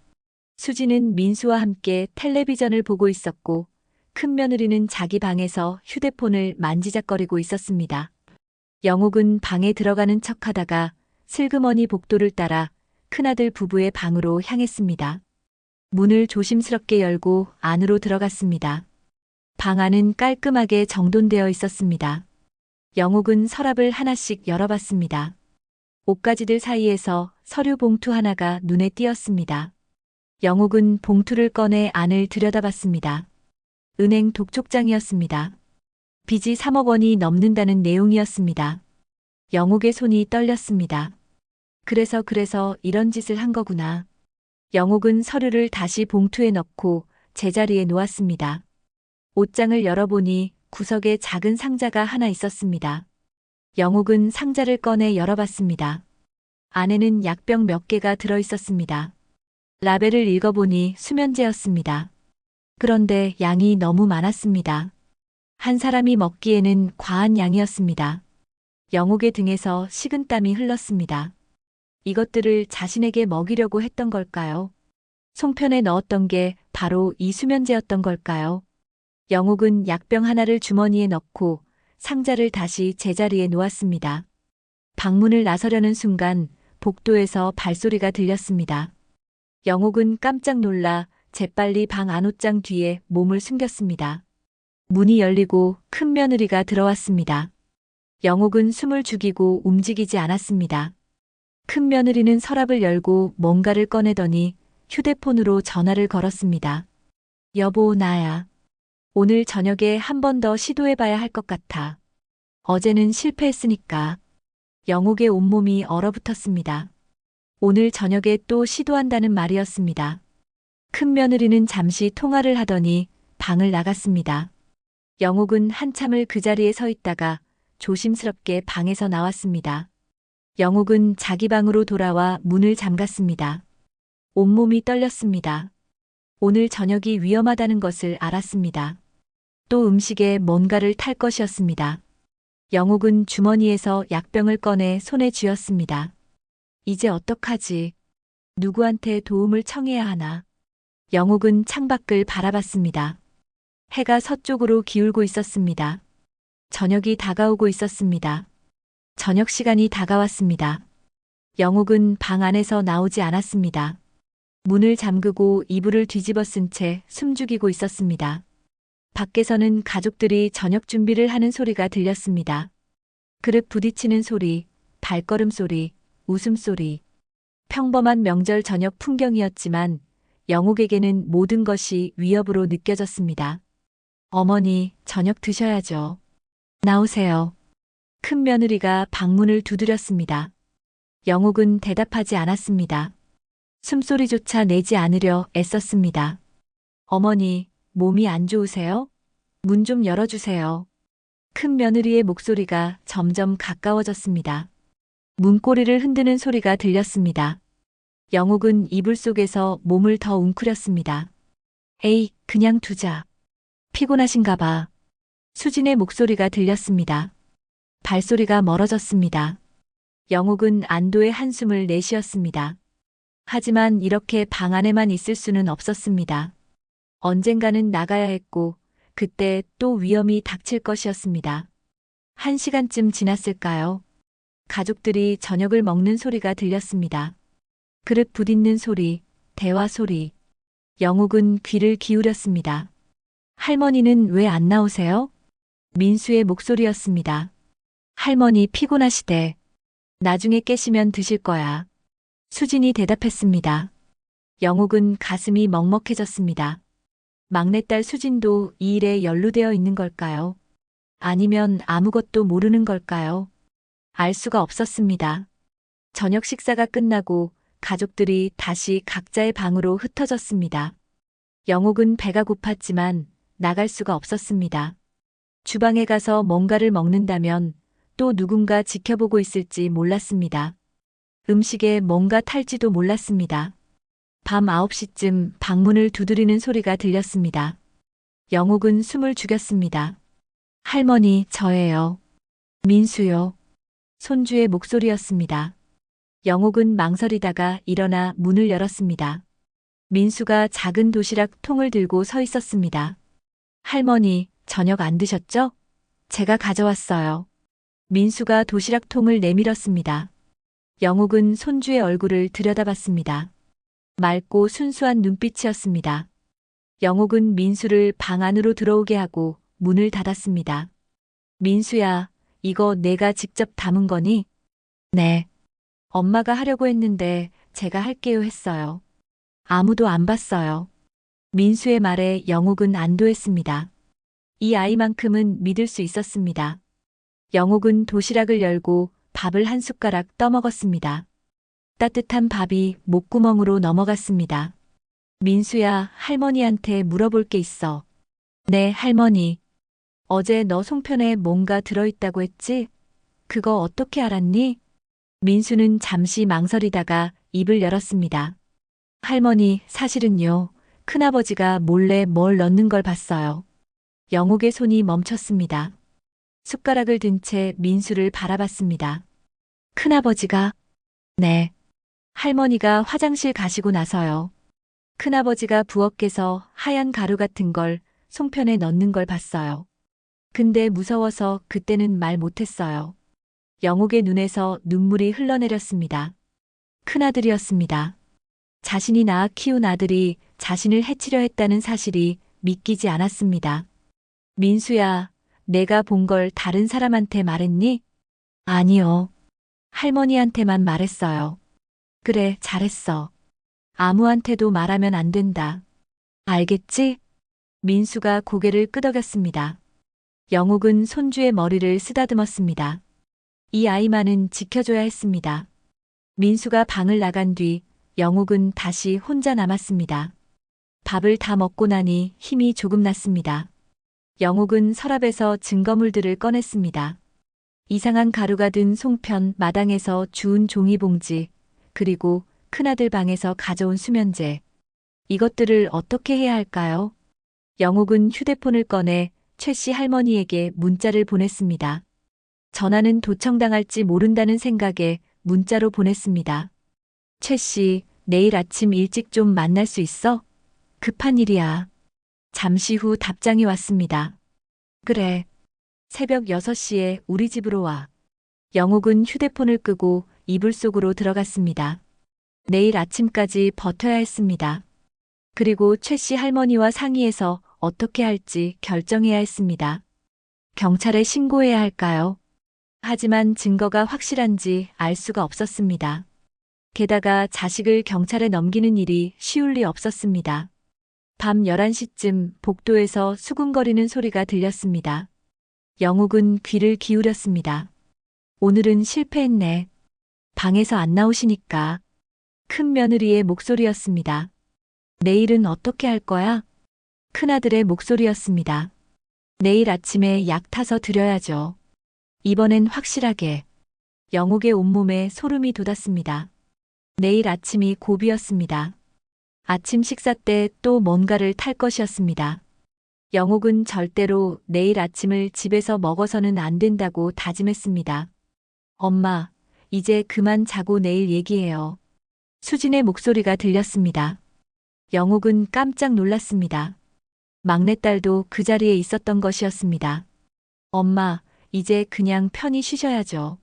수진은 민수와 함께 텔레비전을 보고 있었고 큰 며느리는 자기 방에서 휴대폰을 만지작거리고 있었습니다. 영옥은 방에 들어가는 척하다가 슬그머니 복도를 따라 큰아들 부부의 방으로 향했습니다. 문을 조심스럽게 열고 안으로 들어갔습니다. 방 안은 깔끔하게 정돈되어 있었습니다. 영옥은 서랍을 하나씩 열어봤습니다. 옷가지들 사이에서 서류 봉투 하나가 눈에 띄었습니다. 영옥은 봉투를 꺼내 안을 들여다봤습니다. 은행 독촉장이었습니다. 빚이 3억 원이 넘는다는 내용이었습니다. 영옥의 손이 떨렸습니다. 그래서 이런 짓을 한 거구나. 영옥은 서류를 다시 봉투에 넣고 제자리에 놓았습니다. 옷장을 열어보니 구석에 작은 상자가 하나 있었습니다. 영옥은 상자를 꺼내 열어봤습니다. 안에는 약병 몇 개가 들어 있었습니다. 라벨을 읽어보니 수면제였습니다. 그런데 양이 너무 많았습니다. 한 사람이 먹기에는 과한 양이었습니다. 영옥의 등에서 식은땀이 흘렀습니다. 이것들을 자신에게 먹이려고 했던 걸까요? 송편에 넣었던 게 바로 이 수면제였던 걸까요? 영옥은 약병 하나를 주머니에 넣고 상자를 다시 제자리에 놓았습니다. 방문을 나서려는 순간 복도에서 발소리가 들렸습니다. 영옥은 깜짝 놀라 재빨리 방 안옷장 뒤에 몸을 숨겼습니다. 문이 열리고 큰 며느리가 들어왔습니다. 영옥은 숨을 죽이고 움직이지 않았습니다. 큰 며느리는 서랍을 열고 뭔가를 꺼내더니 휴대폰으로 전화를 걸었습니다. 여보, 나야. 오늘 저녁에 한 번 더 시도해봐야 할 것 같아. 어제는 실패했으니까. 영옥의 온몸이 얼어붙었습니다. 오늘 저녁에 또 시도한다는 말이었습니다. 큰 며느리는 잠시 통화를 하더니 방을 나갔습니다. 영옥은 한참을 그 자리에 서 있다가 조심스럽게 방에서 나왔습니다. 영옥은 자기 방으로 돌아와 문을 잠갔습니다. 온몸이 떨렸습니다. 오늘 저녁이 위험하다는 것을 알았습니다. 또 음식에 뭔가를 탈 것이었습니다. 영옥은 주머니에서 약병을 꺼내 손에 쥐었습니다. 이제 어떡하지? 누구한테 도움을 청해야 하나? 영옥은 창밖을 바라봤습니다. 해가 서쪽으로 기울고 있었습니다. 저녁이 다가오고 있었습니다. 저녁 시간이 다가왔습니다. 영옥은 방 안에서 나오지 않았습니다. 문을 잠그고 이불을 뒤집어 쓴 채 숨죽이고 있었습니다. 밖에서는 가족들이 저녁 준비를 하는 소리가 들렸습니다. 그릇 부딪히는 소리, 발걸음 소리, 웃음소리. 평범한 명절 저녁 풍경이었지만 영옥에게는 모든 것이 위협으로 느껴졌습니다. 어머니, 저녁 드셔야죠. 나오세요. 큰 며느리가 방문을 두드렸습니다. 영옥은 대답하지 않았습니다. 숨소리조차 내지 않으려 애썼습니다. 어머니, 몸이 안 좋으세요? 문 좀 열어주세요. 큰 며느리의 목소리가 점점 가까워졌습니다. 문고리를 흔드는 소리가 들렸습니다. 영옥은 이불 속에서 몸을 더 웅크렸습니다. 에이, 그냥 두자. 피곤하신가 봐. 수진의 목소리가 들렸습니다. 발소리가 멀어졌습니다. 영옥은 안도의 한숨을 내쉬었습니다. 하지만 이렇게 방 안에만 있을 수는 없었습니다. 언젠가는 나가야 했고, 그때 또 위험이 닥칠 것이었습니다. 1시간쯤 지났을까요? 가족들이 저녁을 먹는 소리가 들렸습니다. 그릇 부딪는 소리, 대화 소리. 영옥은 귀를 기울였습니다. 할머니는 왜 안 나오세요? 민수의 목소리였습니다. 할머니 피곤하시대. 나중에 깨시면 드실 거야. 수진이 대답했습니다. 영옥은 가슴이 먹먹해졌습니다. 막내딸 수진도 이 일에 연루되어 있는 걸까요? 아니면 아무것도 모르는 걸까요? 알 수가 없었습니다. 저녁 식사가 끝나고 가족들이 다시 각자의 방으로 흩어졌습니다. 영옥은 배가 고팠지만 나갈 수가 없었습니다. 주방에 가서 뭔가를 먹는다면 또 누군가 지켜보고 있을지 몰랐습니다. 음식에 뭔가 탈지도 몰랐습니다. 밤 9시쯤 방문을 두드리는 소리가 들렸습니다. 영옥은 숨을 죽였습니다. 할머니, 저예요. 민수요. 손주의 목소리였습니다. 영옥은 망설이다가 일어나 문을 열었습니다. 민수가 작은 도시락 통을 들고 서 있었습니다. 할머니, 저녁 안 드셨죠? 제가 가져왔어요. 민수가 도시락 통을 내밀었습니다. 영옥은 손주의 얼굴을 들여다봤습니다. 맑고 순수한 눈빛이었습니다. 영옥은 민수를 방 안으로 들어오게 하고 문을 닫았습니다. 민수야, 이거 내가 직접 담은 거니? 네. 엄마가 하려고 했는데 제가 할게요 했어요. 아무도 안 봤어요. 민수의 말에 영옥은 안도했습니다. 이 아이만큼은 믿을 수 있었습니다. 영옥은 도시락을 열고 밥을 한 숟가락 떠먹었습니다. 따뜻한 밥이 목구멍으로 넘어갔습니다. 민수야, 할머니한테 물어볼 게 있어. 네, 할머니. 어제 너 송편에 뭔가 들어있다고 했지? 그거 어떻게 알았니? 민수는 잠시 망설이다가 입을 열었습니다. 할머니, 사실은요. 큰아버지가 몰래 뭘 넣는 걸 봤어요. 영옥의 손이 멈췄습니다. 숟가락을 든 채 민수를 바라봤습니다. 큰아버지가? 네. 할머니가 화장실 가시고 나서요. 큰아버지가 부엌에서 하얀 가루 같은 걸 송편에 넣는 걸 봤어요. 근데 무서워서 그때는 말 못했어요. 영옥의 눈에서 눈물이 흘러내렸습니다. 큰아들이었습니다. 자신이 낳아 키운 아들이 자신을 해치려 했다는 사실이 믿기지 않았습니다. 민수야, 내가 본 걸 다른 사람한테 말했니? 아니요. 할머니한테만 말했어요. 그래, 잘했어. 아무한테도 말하면 안 된다. 알겠지? 민수가 고개를 끄덕였습니다. 영옥은 손주의 머리를 쓰다듬었습니다. 이 아이만은 지켜줘야 했습니다. 민수가 방을 나간 뒤 영옥은 다시 혼자 남았습니다. 밥을 다 먹고 나니 힘이 조금 났습니다. 영옥은 서랍에서 증거물들을 꺼냈습니다. 이상한 가루가 든 송편, 마당에서 주운 종이봉지, 그리고 큰아들 방에서 가져온 수면제. 이것들을 어떻게 해야 할까요? 영옥은 휴대폰을 꺼내 최 씨 할머니에게 문자를 보냈습니다. 전화는 도청당할지 모른다는 생각에 문자로 보냈습니다. 최 씨, 내일 아침 일찍 좀 만날 수 있어? 급한 일이야. 잠시 후 답장이 왔습니다. 그래. 새벽 6시에 우리 집으로 와. 영옥은 휴대폰을 끄고 이불 속으로 들어갔습니다. 내일 아침까지 버텨야 했습니다. 그리고 최 씨 할머니와 상의해서 어떻게 할지 결정해야 했습니다. 경찰에 신고해야 할까요? 하지만 증거가 확실한지 알 수가 없었습니다. 게다가 자식을 경찰에 넘기는 일이 쉬울 리 없었습니다. 밤 11시쯤 복도에서 수군거리는 소리가 들렸습니다. 영욱은 귀를 기울였습니다. 오늘은 실패했네. 방에서 안 나오시니까. 큰 며느리의 목소리였습니다. 내일은 어떻게 할 거야? 큰아들의 목소리였습니다. 내일 아침에 약 타서 드려야죠. 이번엔 확실하게. 영욱의 온몸에 소름이 돋았습니다. 내일 아침이 고비였습니다. 아침 식사 때 또 뭔가를 탈 것이었습니다. 영욱은 절대로 내일 아침을 집에서 먹어서는 안 된다고 다짐했습니다. 엄마, 이제 그만 자고 내일 얘기해요. 수진의 목소리가 들렸습니다. 영욱은 깜짝 놀랐습니다. 막내딸도 그 자리에 있었던 것이었습니다. 엄마, 이제 그냥 편히 쉬셔야죠.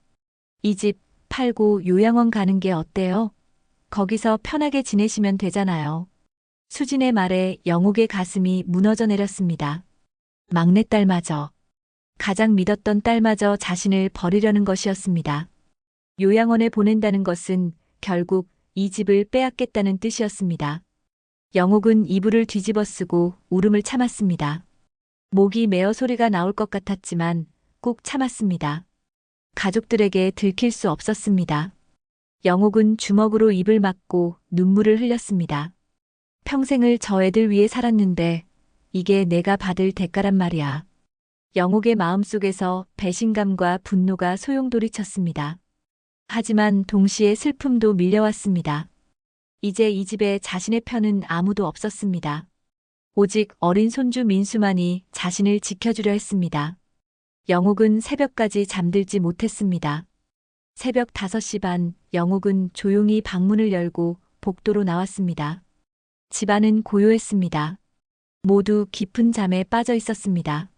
이 집 팔고 요양원 가는 게 어때요? 거기서 편하게 지내시면 되잖아요. 수진의 말에 영욱의 가슴이 무너져 내렸습니다. 막내딸마저, 가장 믿었던 딸마저 자신을 버리려는 것이었습니다. 요양원에 보낸다는 것은 결국 이 집을 빼앗겠다는 뜻이었습니다. 영욱은 이불을 뒤집어 쓰고 울음을 참았습니다. 목이 메어 소리가 나올 것 같았지만 꾹 참았습니다. 가족들에게 들킬 수 없었습니다. 영욱은 주먹으로 입을 막고 눈물을 흘렸습니다. 평생을 저 애들 위해 살았는데 이게 내가 받을 대가란 말이야. 영욱의 마음속에서 배신감과 분노가 소용돌이쳤습니다. 하지만 동시에 슬픔도 밀려왔습니다. 이제 이 집에 자신의 편은 아무도 없었습니다. 오직 어린 손주 민수만이 자신을 지켜주려 했습니다. 영욱은 새벽까지 잠들지 못했습니다. 새벽 5시 반, 영욱은 조용히 방문을 열고 복도로 나왔습니다. 집안은 고요했습니다. 모두 깊은 잠에 빠져 있었습니다.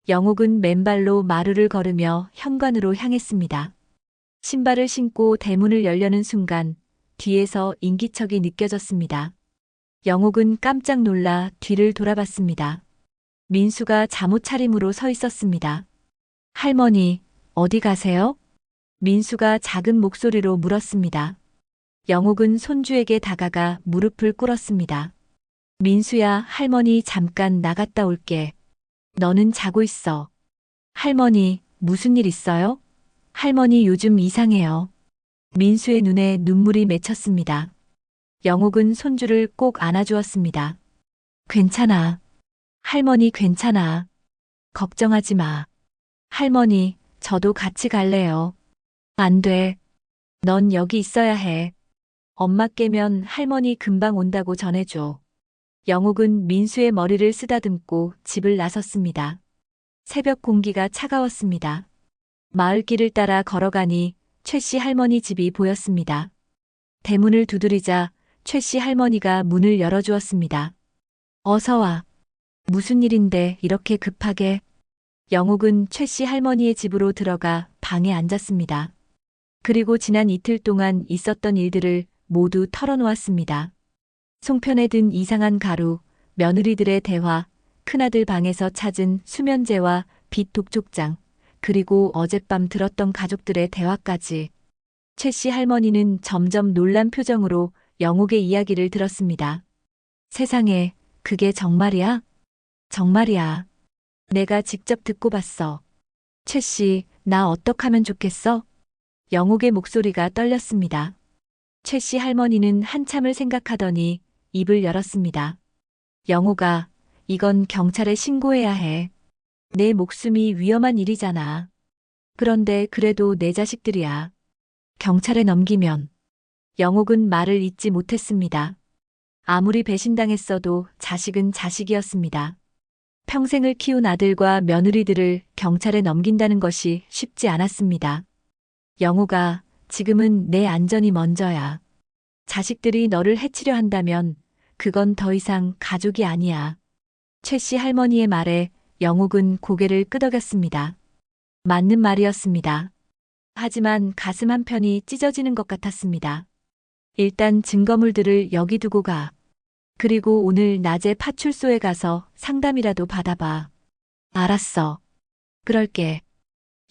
영욱은 맨발로 마루를 걸으며 현관으로 향했습니다. 신발을 신고 대문을 열려는 순간 뒤에서 인기척이 느껴졌습니다. 영욱은 깜짝 놀라 뒤를 돌아봤습니다. 민수가 잠옷 차림으로 서 있었습니다. 할머니, 어디 가세요? 민수가 작은 목소리로 물었습니다. 영욱은 손주에게 다가가 무릎을 꿇었습니다. 민수야, 할머니 잠깐 나갔다 올게. 너는 자고 있어. 할머니, 무슨 일 있어요? 할머니 요즘 이상해요. 민수의 눈에 눈물이 맺혔습니다. 영욱은 손주를 꼭 안아주었습니다. 괜찮아. 할머니 괜찮아. 걱정하지 마. 할머니, 저도 같이 갈래요. 안 돼. 넌 여기 있어야 해. 엄마 깨면 할머니 금방 온다고 전해줘. 영욱은 민수의 머리를 쓰다듬고 집을 나섰습니다. 새벽 공기가 차가웠습니다. 마을길을 따라 걸어가니 최 씨 할머니 집이 보였습니다. 대문을 두드리자 최 씨 할머니가 문을 열어주었습니다. 어서 와. 무슨 일인데 이렇게 급하게? 영욱은 최 씨 할머니의 집으로 들어가 방에 앉았습니다. 그리고 지난 이틀 동안 있었던 일들을 모두 털어놓았습니다. 송편에 든 이상한 가루, 며느리들의 대화, 큰아들 방에서 찾은 수면제와 빛 독촉장, 그리고 어젯밤 들었던 가족들의 대화까지. 최 씨 할머니는 점점 놀란 표정으로 영욱의 이야기를 들었습니다. 세상에, 그게 정말이야? 정말이야. 내가 직접 듣고 봤어. 최 씨, 나 어떡하면 좋겠어? 영욱의 목소리가 떨렸습니다. 최 씨 할머니는 한참을 생각하더니 입을 열었습니다. 영욱아, 이건 경찰에 신고해야 해. 내 목숨이 위험한 일이잖아. 그런데 그래도 내 자식들이야. 경찰에 넘기면. 영욱은 말을 잇지 못했습니다. 아무리 배신당했어도 자식은 자식이었습니다. 평생을 키운 아들과 며느리들을 경찰에 넘긴다는 것이 쉽지 않았습니다. 영욱아, 지금은 내 안전이 먼저야. 자식들이 너를 해치려 한다면 그건 더 이상 가족이 아니야. 최 씨 할머니의 말에 영욱은 고개를 끄덕였습니다. 맞는 말이었습니다. 하지만 가슴 한편이 찢어지는 것 같았습니다. 일단 증거물들을 여기 두고 가. 그리고 오늘 낮에 파출소에 가서 상담이라도 받아봐. 알았어. 그럴게.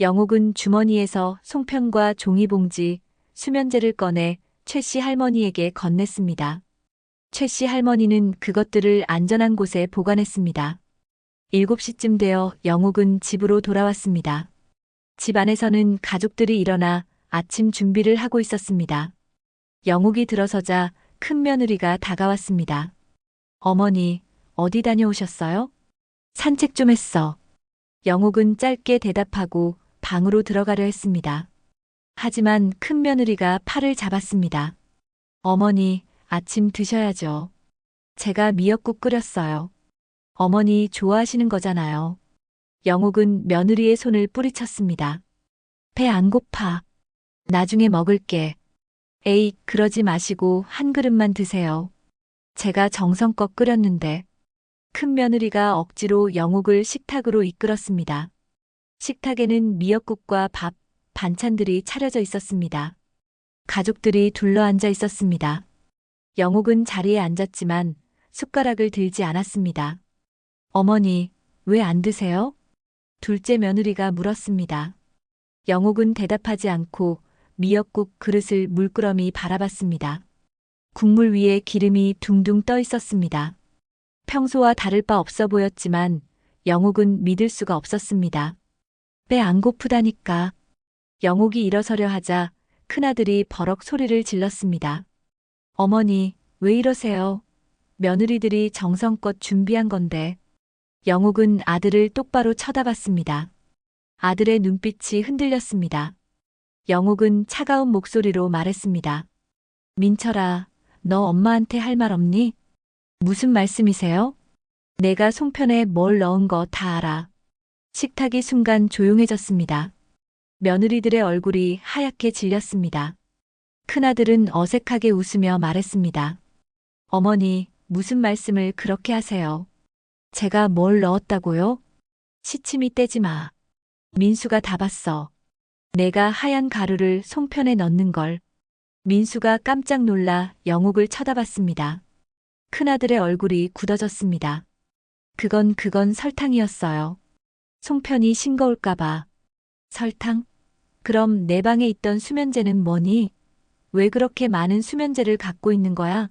영옥은 주머니에서 송편과 종이봉지, 수면제를 꺼내 최 씨 할머니에게 건넸습니다. 최 씨 할머니는 그것들을 안전한 곳에 보관했습니다. 7시쯤 되어 영옥은 집으로 돌아왔습니다. 집 안에서는 가족들이 일어나 아침 준비를 하고 있었습니다. 영옥이 들어서자 큰 며느리가 다가왔습니다. 어머니, 어디 다녀오셨어요? 산책 좀 했어. 영옥은 짧게 대답하고 방으로 들어가려 했습니다. 하지만 큰 며느리가 팔을 잡았습니다. 어머니, 아침 드셔야죠. 제가 미역국 끓였어요. 어머니 좋아하시는 거잖아요. 영옥은 며느리의 손을 뿌리쳤습니다. 배 안 고파. 나중에 먹을게. 에이, 그러지 마시고 한 그릇만 드세요. 제가 정성껏 끓였는데. 큰 며느리가 억지로 영옥을 식탁으로 이끌었습니다. 식탁에는 미역국과 밥, 반찬들이 차려져 있었습니다. 가족들이 둘러앉아 있었습니다. 영옥은 자리에 앉았지만 숟가락을 들지 않았습니다. 어머니, 왜 안 드세요? 둘째 며느리가 물었습니다. 영옥은 대답하지 않고 미역국 그릇을 물끄러미 바라봤습니다. 국물 위에 기름이 둥둥 떠 있었습니다. 평소와 다를 바 없어 보였지만 영옥은 믿을 수가 없었습니다. 배 안 고프다니까. 영옥이 일어서려 하자 큰아들이 버럭 소리를 질렀습니다. 어머니, 왜 이러세요? 며느리들이 정성껏 준비한 건데. 영옥은 아들을 똑바로 쳐다봤습니다. 아들의 눈빛이 흔들렸습니다. 영옥은 차가운 목소리로 말했습니다. 민철아, 너 엄마한테 할 말 없니? 무슨 말씀이세요? 내가 송편에 뭘 넣은 거 다 알아. 식탁이 순간 조용해졌습니다. 며느리들의 얼굴이 하얗게 질렸습니다. 큰아들은 어색하게 웃으며 말했습니다. 어머니, 무슨 말씀을 그렇게 하세요? 제가 뭘 넣었다고요? 시침이 떼지 마. 민수가 다 봤어. 내가 하얀 가루를 송편에 넣는 걸. 민수가 깜짝 놀라 영옥을 쳐다봤습니다. 큰아들의 얼굴이 굳어졌습니다. 그건 설탕이었어요. 송편이 싱거울까봐. 설탕? 그럼 내 방에 있던 수면제는 뭐니? 왜 그렇게 많은 수면제를 갖고 있는 거야?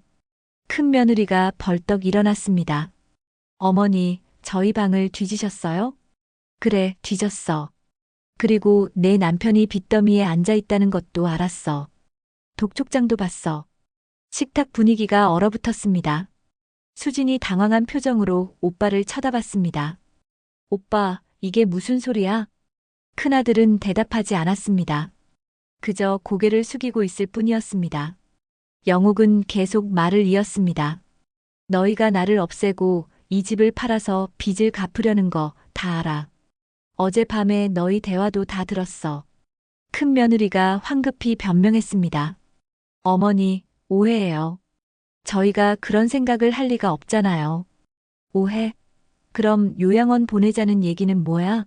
큰 며느리가 벌떡 일어났습니다. 어머니, 저희 방을 뒤지셨어요? 그래, 뒤졌어. 그리고 내 남편이 빚더미에 앉아 있다는 것도 알았어. 독촉장도 봤어. 식탁 분위기가 얼어붙었습니다. 수진이 당황한 표정으로 오빠를 쳐다봤습니다. 오빠, 이게 무슨 소리야? 큰아들은 대답하지 않았습니다. 그저 고개를 숙이고 있을 뿐이었습니다. 영옥은 계속 말을 이었습니다. 너희가 나를 없애고 이 집을 팔아서 빚을 갚으려는 거 다 알아. 어젯밤에 너희 대화도 다 들었어. 큰 며느리가 황급히 변명했습니다. 어머니, 오해예요. 저희가 그런 생각을 할 리가 없잖아요. 오해? 그럼 요양원 보내자는 얘기는 뭐야?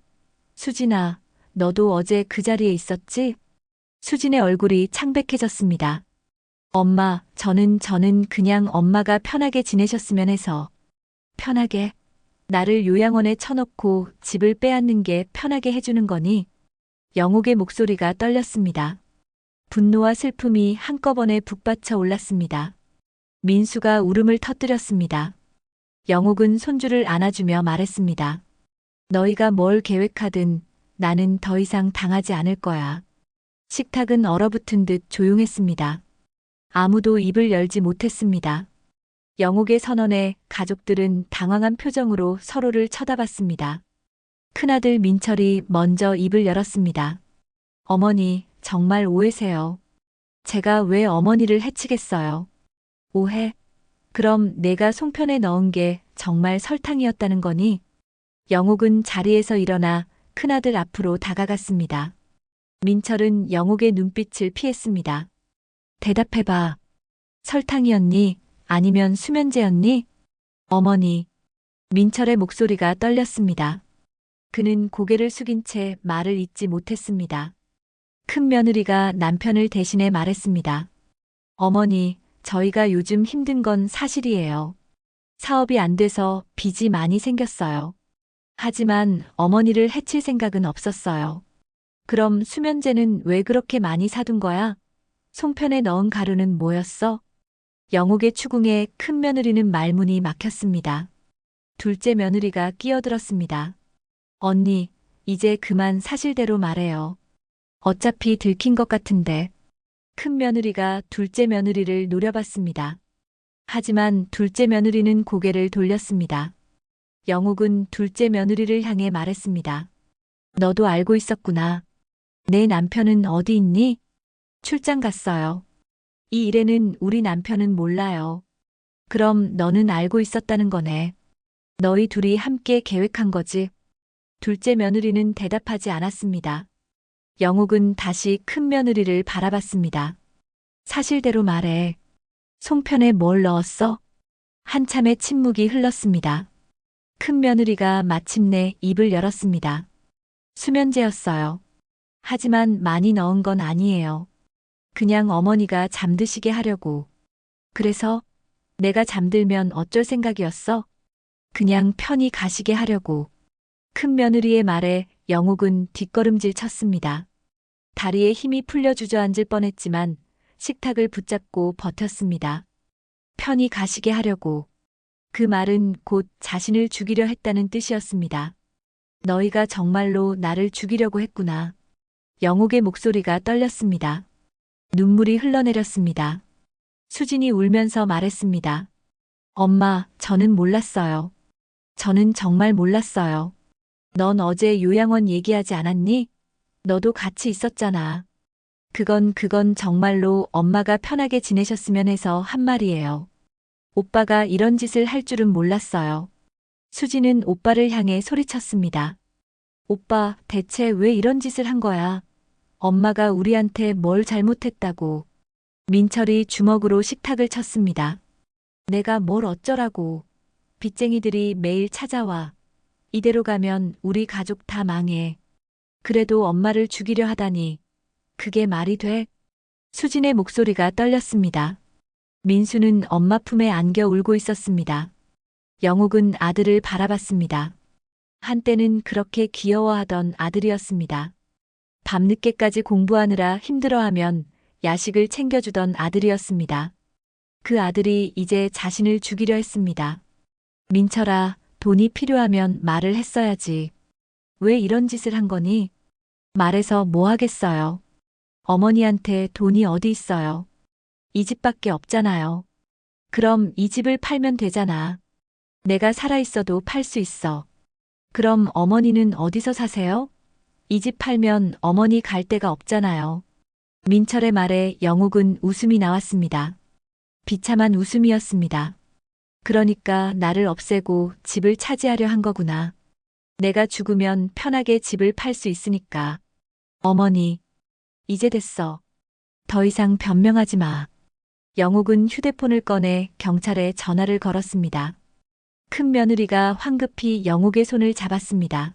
수진아, 너도 어제 그 자리에 있었지? 수진의 얼굴이 창백해졌습니다. 엄마, 저는 그냥 엄마가 편하게 지내셨으면 해서. 편하게? 나를 요양원에 쳐넣고 집을 빼앗는 게 편하게 해주는 거니? 영옥의 목소리가 떨렸습니다. 분노와 슬픔이 한꺼번에 북받쳐 올랐습니다. 민수가 울음을 터뜨렸습니다. 영옥은 손주를 안아주며 말했습니다. 너희가 뭘 계획하든 나는 더 이상 당하지 않을 거야. 식탁은 얼어붙은 듯 조용했습니다. 아무도 입을 열지 못했습니다. 영옥의 선언에 가족들은 당황한 표정으로 서로를 쳐다봤습니다. 큰아들 민철이 먼저 입을 열었습니다. 어머니, 정말 오해세요. 제가 왜 어머니를 해치겠어요? 오해? 그럼 내가 송편에 넣은 게 정말 설탕이었다는 거니? 영옥은 자리에서 일어나 큰아들 앞으로 다가갔습니다. 민철은 영옥의 눈빛을 피했습니다. 대답해봐. 설탕이었니? 아니면 수면제였니? 어머니. 민철의 목소리가 떨렸습니다. 그는 고개를 숙인 채 말을 잇지 못했습니다. 큰 며느리가 남편을 대신해 말했습니다. 어머니, 저희가 요즘 힘든 건 사실이에요. 사업이 안 돼서 빚이 많이 생겼어요. 하지만 어머니를 해칠 생각은 없었어요. 그럼 수면제는 왜 그렇게 많이 사둔 거야? 송편에 넣은 가루는 뭐였어? 영옥의 추궁에 큰 며느리는 말문이 막혔습니다. 둘째 며느리가 끼어들었습니다. 언니, 이제 그만 사실대로 말해요. 어차피 들킨 것 같은데. 큰 며느리가 둘째 며느리를 노려봤습니다. 하지만 둘째 며느리는 고개를 돌렸습니다. 영옥은 둘째 며느리를 향해 말했습니다. 너도 알고 있었구나. 내 남편은 어디 있니? 출장 갔어요. 이 일에는 우리 남편은 몰라요. 그럼 너는 알고 있었다는 거네. 너희 둘이 함께 계획한 거지. 둘째 며느리는 대답하지 않았습니다. 영옥은 다시 큰 며느리를 바라봤습니다. 사실대로 말해. 송편에 뭘 넣었어? 한참의 침묵이 흘렀습니다. 큰 며느리가 마침내 입을 열었습니다. 수면제였어요. 하지만 많이 넣은 건 아니에요. 그냥 어머니가 잠드시게 하려고. 그래서 내가 잠들면 어쩔 생각이었어? 그냥 편히 가시게 하려고. 큰 며느리의 말에 영옥은 뒷걸음질 쳤습니다. 다리에 힘이 풀려 주저앉을 뻔했지만 식탁을 붙잡고 버텼습니다. 편히 가시게 하려고. 그 말은 곧 자신을 죽이려 했다는 뜻이었습니다. 너희가 정말로 나를 죽이려고 했구나. 영옥의 목소리가 떨렸습니다. 눈물이 흘러내렸습니다. 수진이 울면서 말했습니다. 엄마, 저는 몰랐어요. 저는 정말 몰랐어요. 넌 어제 요양원 얘기하지 않았니? 너도 같이 있었잖아. 그건 정말로 엄마가 편하게 지내셨으면 해서 한 말이에요. 오빠가 이런 짓을 할 줄은 몰랐어요. 수지는 오빠를 향해 소리쳤습니다. 오빠, 대체 왜 이런 짓을 한 거야? 엄마가 우리한테 뭘 잘못했다고. 민철이 주먹으로 식탁을 쳤습니다. 내가 뭘 어쩌라고. 빚쟁이들이 매일 찾아와. 이대로 가면 우리 가족 다 망해. 그래도 엄마를 죽이려 하다니. 그게 말이 돼? 수진의 목소리가 떨렸습니다. 민수는 엄마 품에 안겨 울고 있었습니다. 영옥은 아들을 바라봤습니다. 한때는 그렇게 귀여워하던 아들이었습니다. 밤늦게까지 공부하느라 힘들어하면 야식을 챙겨주던 아들이었습니다. 그 아들이 이제 자신을 죽이려 했습니다. 민철아, 돈이 필요하면 말을 했어야지. 왜 이런 짓을 한 거니? 말해서 뭐 하겠어요. 어머니한테 돈이 어디 있어요. 이 집밖에 없잖아요. 그럼 이 집을 팔면 되잖아. 내가 살아있어도 팔 수 있어. 그럼 어머니는 어디서 사세요? 이 집 팔면 어머니 갈 데가 없잖아요. 민철의 말에 영옥은 웃음이 나왔습니다. 비참한 웃음이었습니다. 그러니까 나를 없애고 집을 차지하려 한 거구나. 내가 죽으면 편하게 집을 팔 수 있으니까. 어머니, 이제 됐어. 더 이상 변명하지 마. 영옥은 휴대폰을 꺼내 경찰에 전화를 걸었습니다. 큰 며느리가 황급히 영옥의 손을 잡았습니다.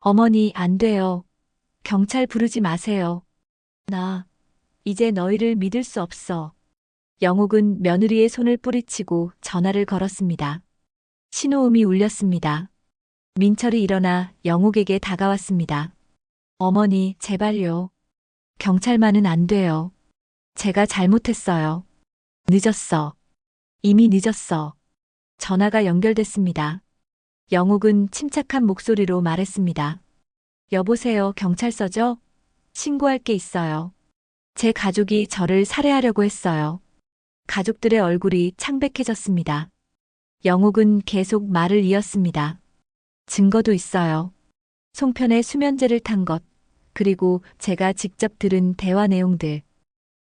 어머니, 안 돼요. 경찰 부르지 마세요. 나 이제 너희를 믿을 수 없어. 영옥은 며느리의 손을 뿌리치고 전화를 걸었습니다. 신호음이 울렸습니다. 민철이 일어나 영옥에게 다가왔습니다. 어머니, 제발요. 경찰만은 안 돼요. 제가 잘못했어요. 늦었어. 이미 늦었어. 전화가 연결됐습니다. 영옥은 침착한 목소리로 말했습니다. 여보세요, 경찰서죠? 신고할 게 있어요. 제 가족이 저를 살해하려고 했어요. 가족들의 얼굴이 창백해졌습니다. 영옥은 계속 말을 이었습니다. 증거도 있어요. 송편에 수면제를 탄 것, 그리고 제가 직접 들은 대화 내용들.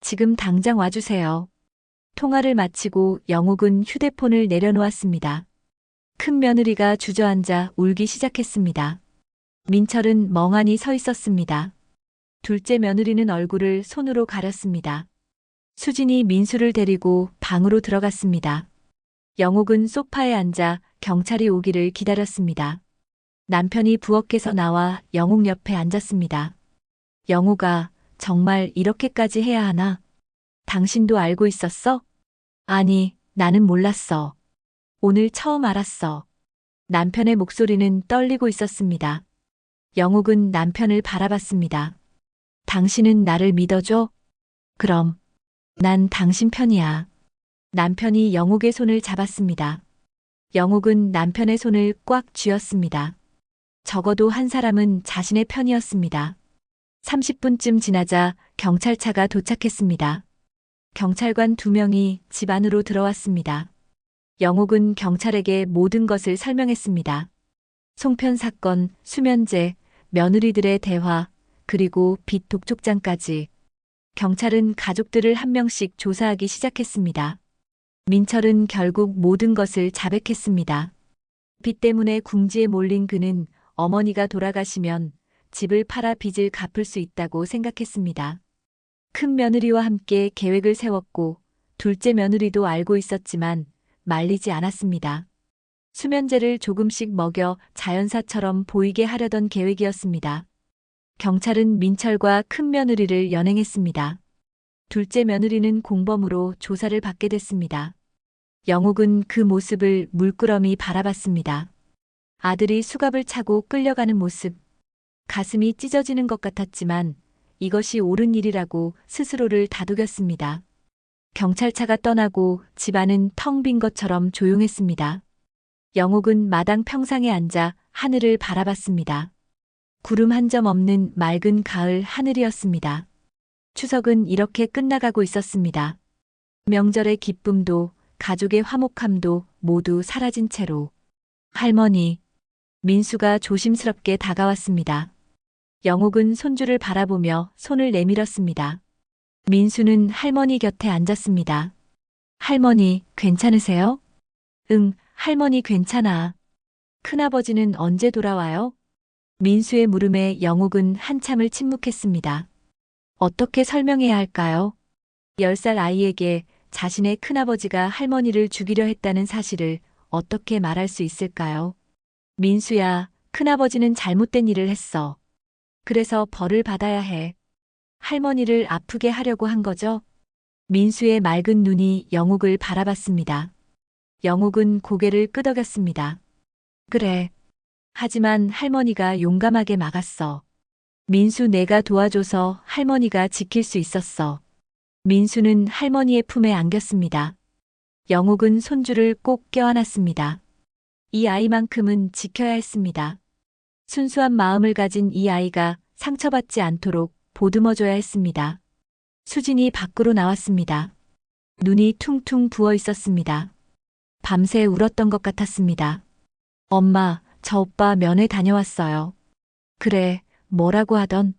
지금 당장 와주세요. 통화를 마치고 영옥은 휴대폰을 내려놓았습니다. 큰 며느리가 주저앉아 울기 시작했습니다. 민철은 멍하니 서 있었습니다. 둘째 며느리는 얼굴을 손으로 가렸습니다. 수진이 민수를 데리고 방으로 들어갔습니다. 영옥은 소파에 앉아 경찰이 오기를 기다렸습니다. 남편이 부엌에서 나와 영옥 옆에 앉았습니다. 영옥아, 정말 이렇게까지 해야 하나? 당신도 알고 있었어? 아니, 나는 몰랐어. 오늘 처음 알았어. 남편의 목소리는 떨리고 있었습니다. 영욱은 남편을 바라봤습니다. 당신은 나를 믿어줘? 그럼, 난 당신 편이야. 남편이 영욱의 손을 잡았습니다. 영욱은 남편의 손을 꽉 쥐었습니다. 적어도 한 사람은 자신의 편이었습니다. 30분쯤 지나자 경찰차가 도착했습니다. 경찰관 2명이 집 안으로 들어왔습니다. 영욱은 경찰에게 모든 것을 설명했습니다. 송편 사건, 수면제, 며느리들의 대화, 그리고 빚 독촉장까지. 경찰은 가족들을 한 명씩 조사하기 시작했습니다. 민철은 결국 모든 것을 자백했습니다. 빚 때문에 궁지에 몰린 그는 어머니가 돌아가시면 집을 팔아 빚을 갚을 수 있다고 생각했습니다. 큰 며느리와 함께 계획을 세웠고 둘째 며느리도 알고 있었지만 말리지 않았습니다. 수면제를 조금씩 먹여 자연사처럼 보이게 하려던 계획이었습니다. 경찰은 민철과 큰 며느리를 연행했습니다. 둘째 며느리는 공범으로 조사를 받게 됐습니다. 영욱은 그 모습을 물끄러미 바라봤습니다. 아들이 수갑을 차고 끌려가는 모습, 가슴이 찢어지는 것 같았지만 이것이 옳은 일이라고 스스로를 다독였습니다. 경찰차가 떠나고 집안은 텅 빈 것처럼 조용했습니다. 영욱은 마당 평상에 앉아 하늘을 바라봤습니다. 구름 한 점 없는 맑은 가을 하늘이었습니다. 추석은 이렇게 끝나가고 있었습니다. 명절의 기쁨도 가족의 화목함도 모두 사라진 채로. 할머니, 민수가 조심스럽게 다가왔습니다. 영욱은 손주를 바라보며 손을 내밀었습니다. 민수는 할머니 곁에 앉았습니다. 할머니, 괜찮으세요? 응, 할머니 괜찮아. 큰아버지는 언제 돌아와요? 민수의 물음에 영욱은 한참을 침묵했습니다. 어떻게 설명해야 할까요? 10살 아이에게 자신의 큰아버지가 할머니를 죽이려 했다는 사실을 어떻게 말할 수 있을까요? 민수야, 큰아버지는 잘못된 일을 했어. 그래서 벌을 받아야 해. 할머니를 아프게 하려고 한 거죠? 민수의 맑은 눈이 영욱을 바라봤습니다. 영욱은 고개를 끄덕였습니다. 그래. 하지만 할머니가 용감하게 막았어. 민수 내가 도와줘서 할머니가 지킬 수 있었어. 민수는 할머니의 품에 안겼습니다. 영욱은 손주를 꼭 껴안았습니다. 이 아이만큼은 지켜야 했습니다. 순수한 마음을 가진 이 아이가 상처받지 않도록 보듬어줘야 했습니다. 수진이 밖으로 나왔습니다. 눈이 퉁퉁 부어 있었습니다. 밤새 울었던 것 같았습니다. 엄마, 저 오빠 면회 다녀왔어요. 그래, 뭐라고 하던?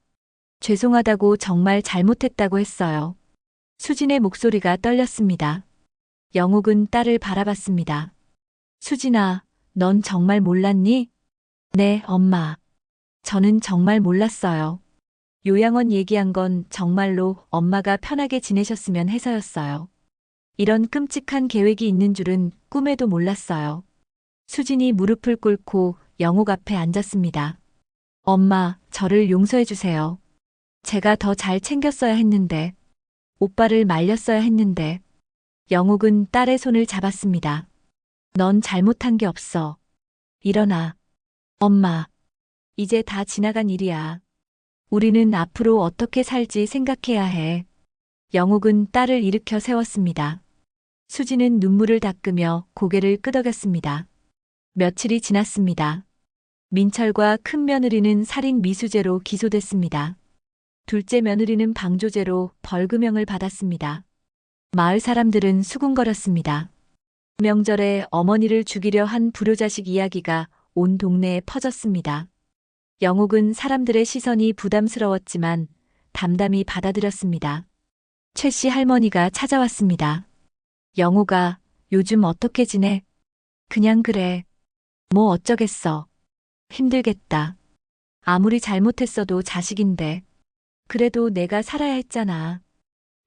죄송하다고 정말 잘못했다고 했어요. 수진의 목소리가 떨렸습니다. 영욱은 딸을 바라봤습니다. 수진아, 넌 정말 몰랐니? 네, 엄마. 저는 정말 몰랐어요. 요양원 얘기한 건 정말로 엄마가 편하게 지내셨으면 해서였어요. 이런 끔찍한 계획이 있는 줄은 꿈에도 몰랐어요. 수진이 무릎을 꿇고 영욱 앞에 앉았습니다. 엄마, 저를 용서해 주세요. 제가 더 잘 챙겼어야 했는데, 오빠를 말렸어야 했는데. 영욱은 딸의 손을 잡았습니다. 넌 잘못한 게 없어. 일어나. 엄마, 이제 다 지나간 일이야. 우리는 앞으로 어떻게 살지 생각해야 해. 영욱은 딸을 일으켜 세웠습니다. 수진은 눈물을 닦으며 고개를 끄덕였습니다. 며칠이 지났습니다. 민철과 큰 며느리는 살인 미수죄로 기소됐습니다. 둘째 며느리는 방조죄로 벌금형을 받았습니다. 마을 사람들은 수군거렸습니다. 명절에 어머니를 죽이려 한 불효자식 이야기가 온 동네에 퍼졌습니다. 영욱은 사람들의 시선이 부담스러웠지만 담담히 받아들였습니다. 최 씨 할머니가 찾아왔습니다. 영욱아, 요즘 어떻게 지내? 그냥 그래. 뭐 어쩌겠어. 힘들겠다. 아무리 잘못했어도 자식인데. 그래도 내가 살아야 했잖아.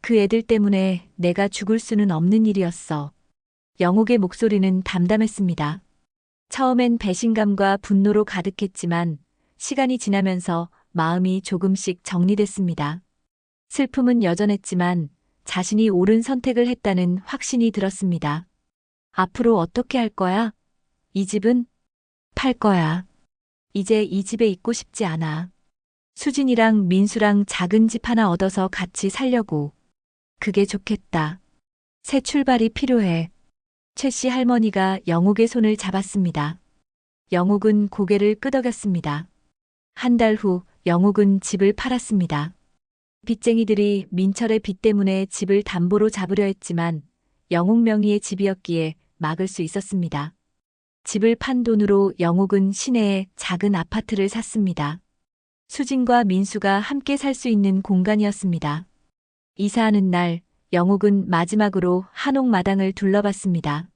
그 애들 때문에 내가 죽을 수는 없는 일이었어. 영욱의 목소리는 담담했습니다. 처음엔 배신감과 분노로 가득했지만 시간이 지나면서 마음이 조금씩 정리됐습니다. 슬픔은 여전했지만 자신이 옳은 선택을 했다는 확신이 들었습니다. 앞으로 어떻게 할 거야? 이 집은 팔 거야. 이제 이 집에 있고 싶지 않아. 수진이랑 민수랑 작은 집 하나 얻어서 같이 살려고. 그게 좋겠다. 새 출발이 필요해. 최 씨 할머니가 영욱의 손을 잡았습니다. 영욱은 고개를 끄덕였습니다. 한 달 후 영욱은 집을 팔았습니다. 빚쟁이들이 민철의 빚 때문에 집을 담보로 잡으려 했지만 영욱 명의의 집이었기에 막을 수 있었습니다. 집을 판 돈으로 영욱은 시내에 작은 아파트를 샀습니다. 수진과 민수가 함께 살 수 있는 공간이었습니다. 이사하는 날 영욱은 마지막으로 한옥 마당을 둘러봤습니다.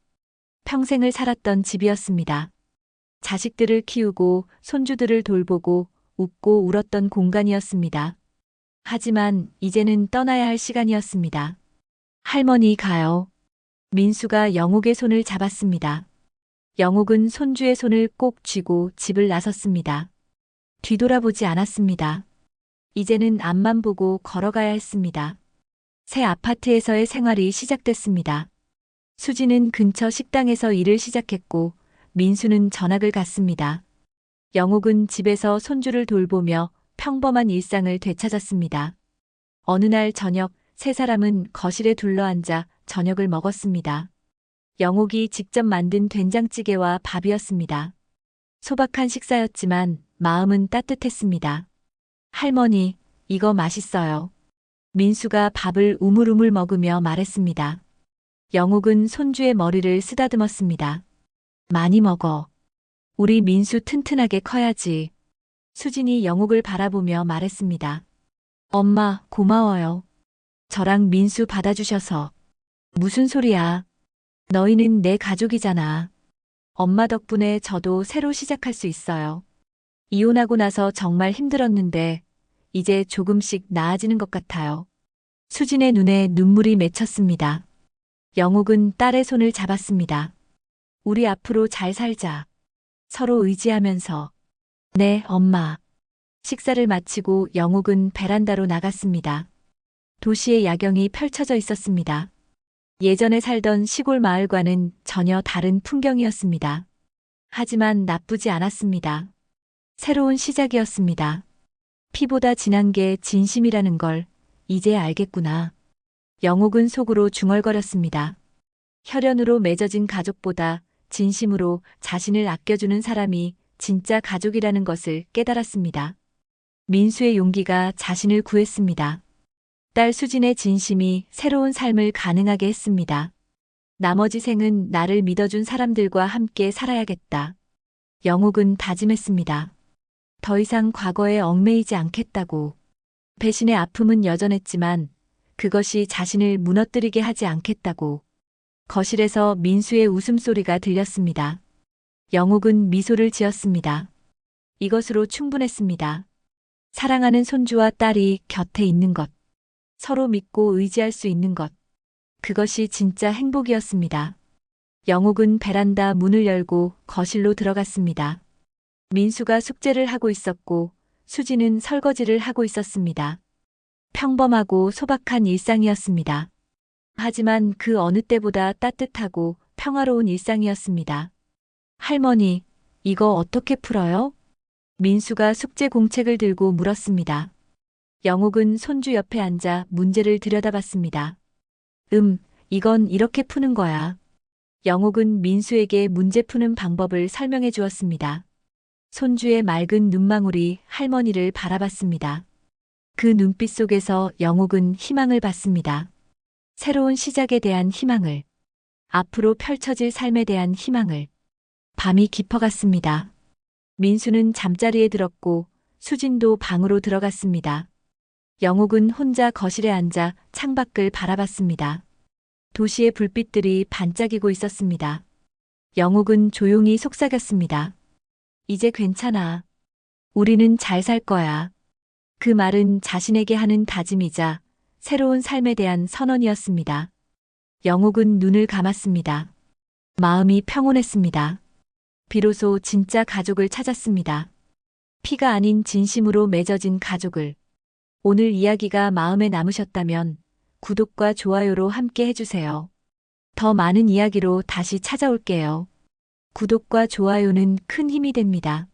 평생을 살았던 집이었습니다. 자식들을 키우고 손주들을 돌보고 웃고 울었던 공간이었습니다. 하지만 이제는 떠나야 할 시간이었습니다. 할머니 가요. 민수가 영욱의 손을 잡았습니다. 영욱은 손주의 손을 꼭 쥐고 집을 나섰습니다. 뒤돌아보지 않았습니다. 이제는 앞만 보고 걸어가야 했습니다. 새 아파트에서의 생활이 시작됐습니다. 수지는 근처 식당에서 일을 시작했고 민수는 전학을 갔습니다. 영욱은 집에서 손주를 돌보며 평범한 일상을 되찾았습니다. 어느 날 저녁 세 사람은 거실에 둘러앉아 저녁을 먹었습니다. 영욱이 직접 만든 된장찌개와 밥이었습니다. 소박한 식사였지만 마음은 따뜻했습니다. 할머니, 이거 맛있어요. 민수가 밥을 우물우물 먹으며 말했습니다. 영욱은 손주의 머리를 쓰다듬었습니다. 많이 먹어. 우리 민수 튼튼하게 커야지. 수진이 영욱을 바라보며 말했습니다. 엄마, 고마워요. 저랑 민수 받아주셔서. 무슨 소리야. 너희는 내 가족이잖아. 엄마 덕분에 저도 새로 시작할 수 있어요. 이혼하고 나서 정말 힘들었는데 이제 조금씩 나아지는 것 같아요. 수진의 눈에 눈물이 맺혔습니다. 영욱은 딸의 손을 잡았습니다. 우리 앞으로 잘 살자. 서로 의지하면서. 네, 엄마. 식사를 마치고 영욱은 베란다로 나갔습니다. 도시의 야경이 펼쳐져 있었습니다. 예전에 살던 시골 마을과는 전혀 다른 풍경이었습니다. 하지만 나쁘지 않았습니다. 새로운 시작이었습니다. 피보다 진한 게 진심이라는 걸 이제 알겠구나. 영욱은 속으로 중얼거렸습니다. 혈연으로 맺어진 가족보다 진심으로 자신을 아껴주는 사람이 진짜 가족이라는 것을 깨달았습니다. 민수의 용기가 자신을 구했습니다. 딸 수진의 진심이 새로운 삶을 가능하게 했습니다. 나머지 생은 나를 믿어준 사람들과 함께 살아야겠다. 영욱은 다짐했습니다. 더 이상 과거에 얽매이지 않겠다고. 배신의 아픔은 여전했지만 그것이 자신을 무너뜨리게 하지 않겠다고. 거실에서 민수의 웃음소리가 들렸습니다. 영욱은 미소를 지었습니다. 이것으로 충분했습니다. 사랑하는 손주와 딸이 곁에 있는 것. 서로 믿고 의지할 수 있는 것. 그것이 진짜 행복이었습니다. 영욱은 베란다 문을 열고 거실로 들어갔습니다. 민수가 숙제를 하고 있었고 수지는 설거지를 하고 있었습니다. 평범하고 소박한 일상이었습니다. 하지만 그 어느 때보다 따뜻하고 평화로운 일상이었습니다. 할머니, 이거 어떻게 풀어요? 민수가 숙제 공책을 들고 물었습니다. 영욱은 손주 옆에 앉아 문제를 들여다봤습니다. 이건 이렇게 푸는 거야. 영욱은 민수에게 문제 푸는 방법을 설명해 주었습니다. 손주의 맑은 눈망울이 할머니를 바라봤습니다. 그 눈빛 속에서 영욱은 희망을 봤습니다. 새로운 시작에 대한 희망을. 앞으로 펼쳐질 삶에 대한 희망을. 밤이 깊어갔습니다. 민수는 잠자리에 들었고 수진도 방으로 들어갔습니다. 영욱은 혼자 거실에 앉아 창밖을 바라봤습니다. 도시의 불빛들이 반짝이고 있었습니다. 영욱은 조용히 속삭였습니다. 이제 괜찮아. 우리는 잘 살 거야. 그 말은 자신에게 하는 다짐이자 새로운 삶에 대한 선언이었습니다. 영욱은 눈을 감았습니다. 마음이 평온했습니다. 비로소 진짜 가족을 찾았습니다. 피가 아닌 진심으로 맺어진 가족을. 오늘 이야기가 마음에 남으셨다면 구독과 좋아요로 함께 해주세요. 더 많은 이야기로 다시 찾아올게요. 구독과 좋아요는 큰 힘이 됩니다.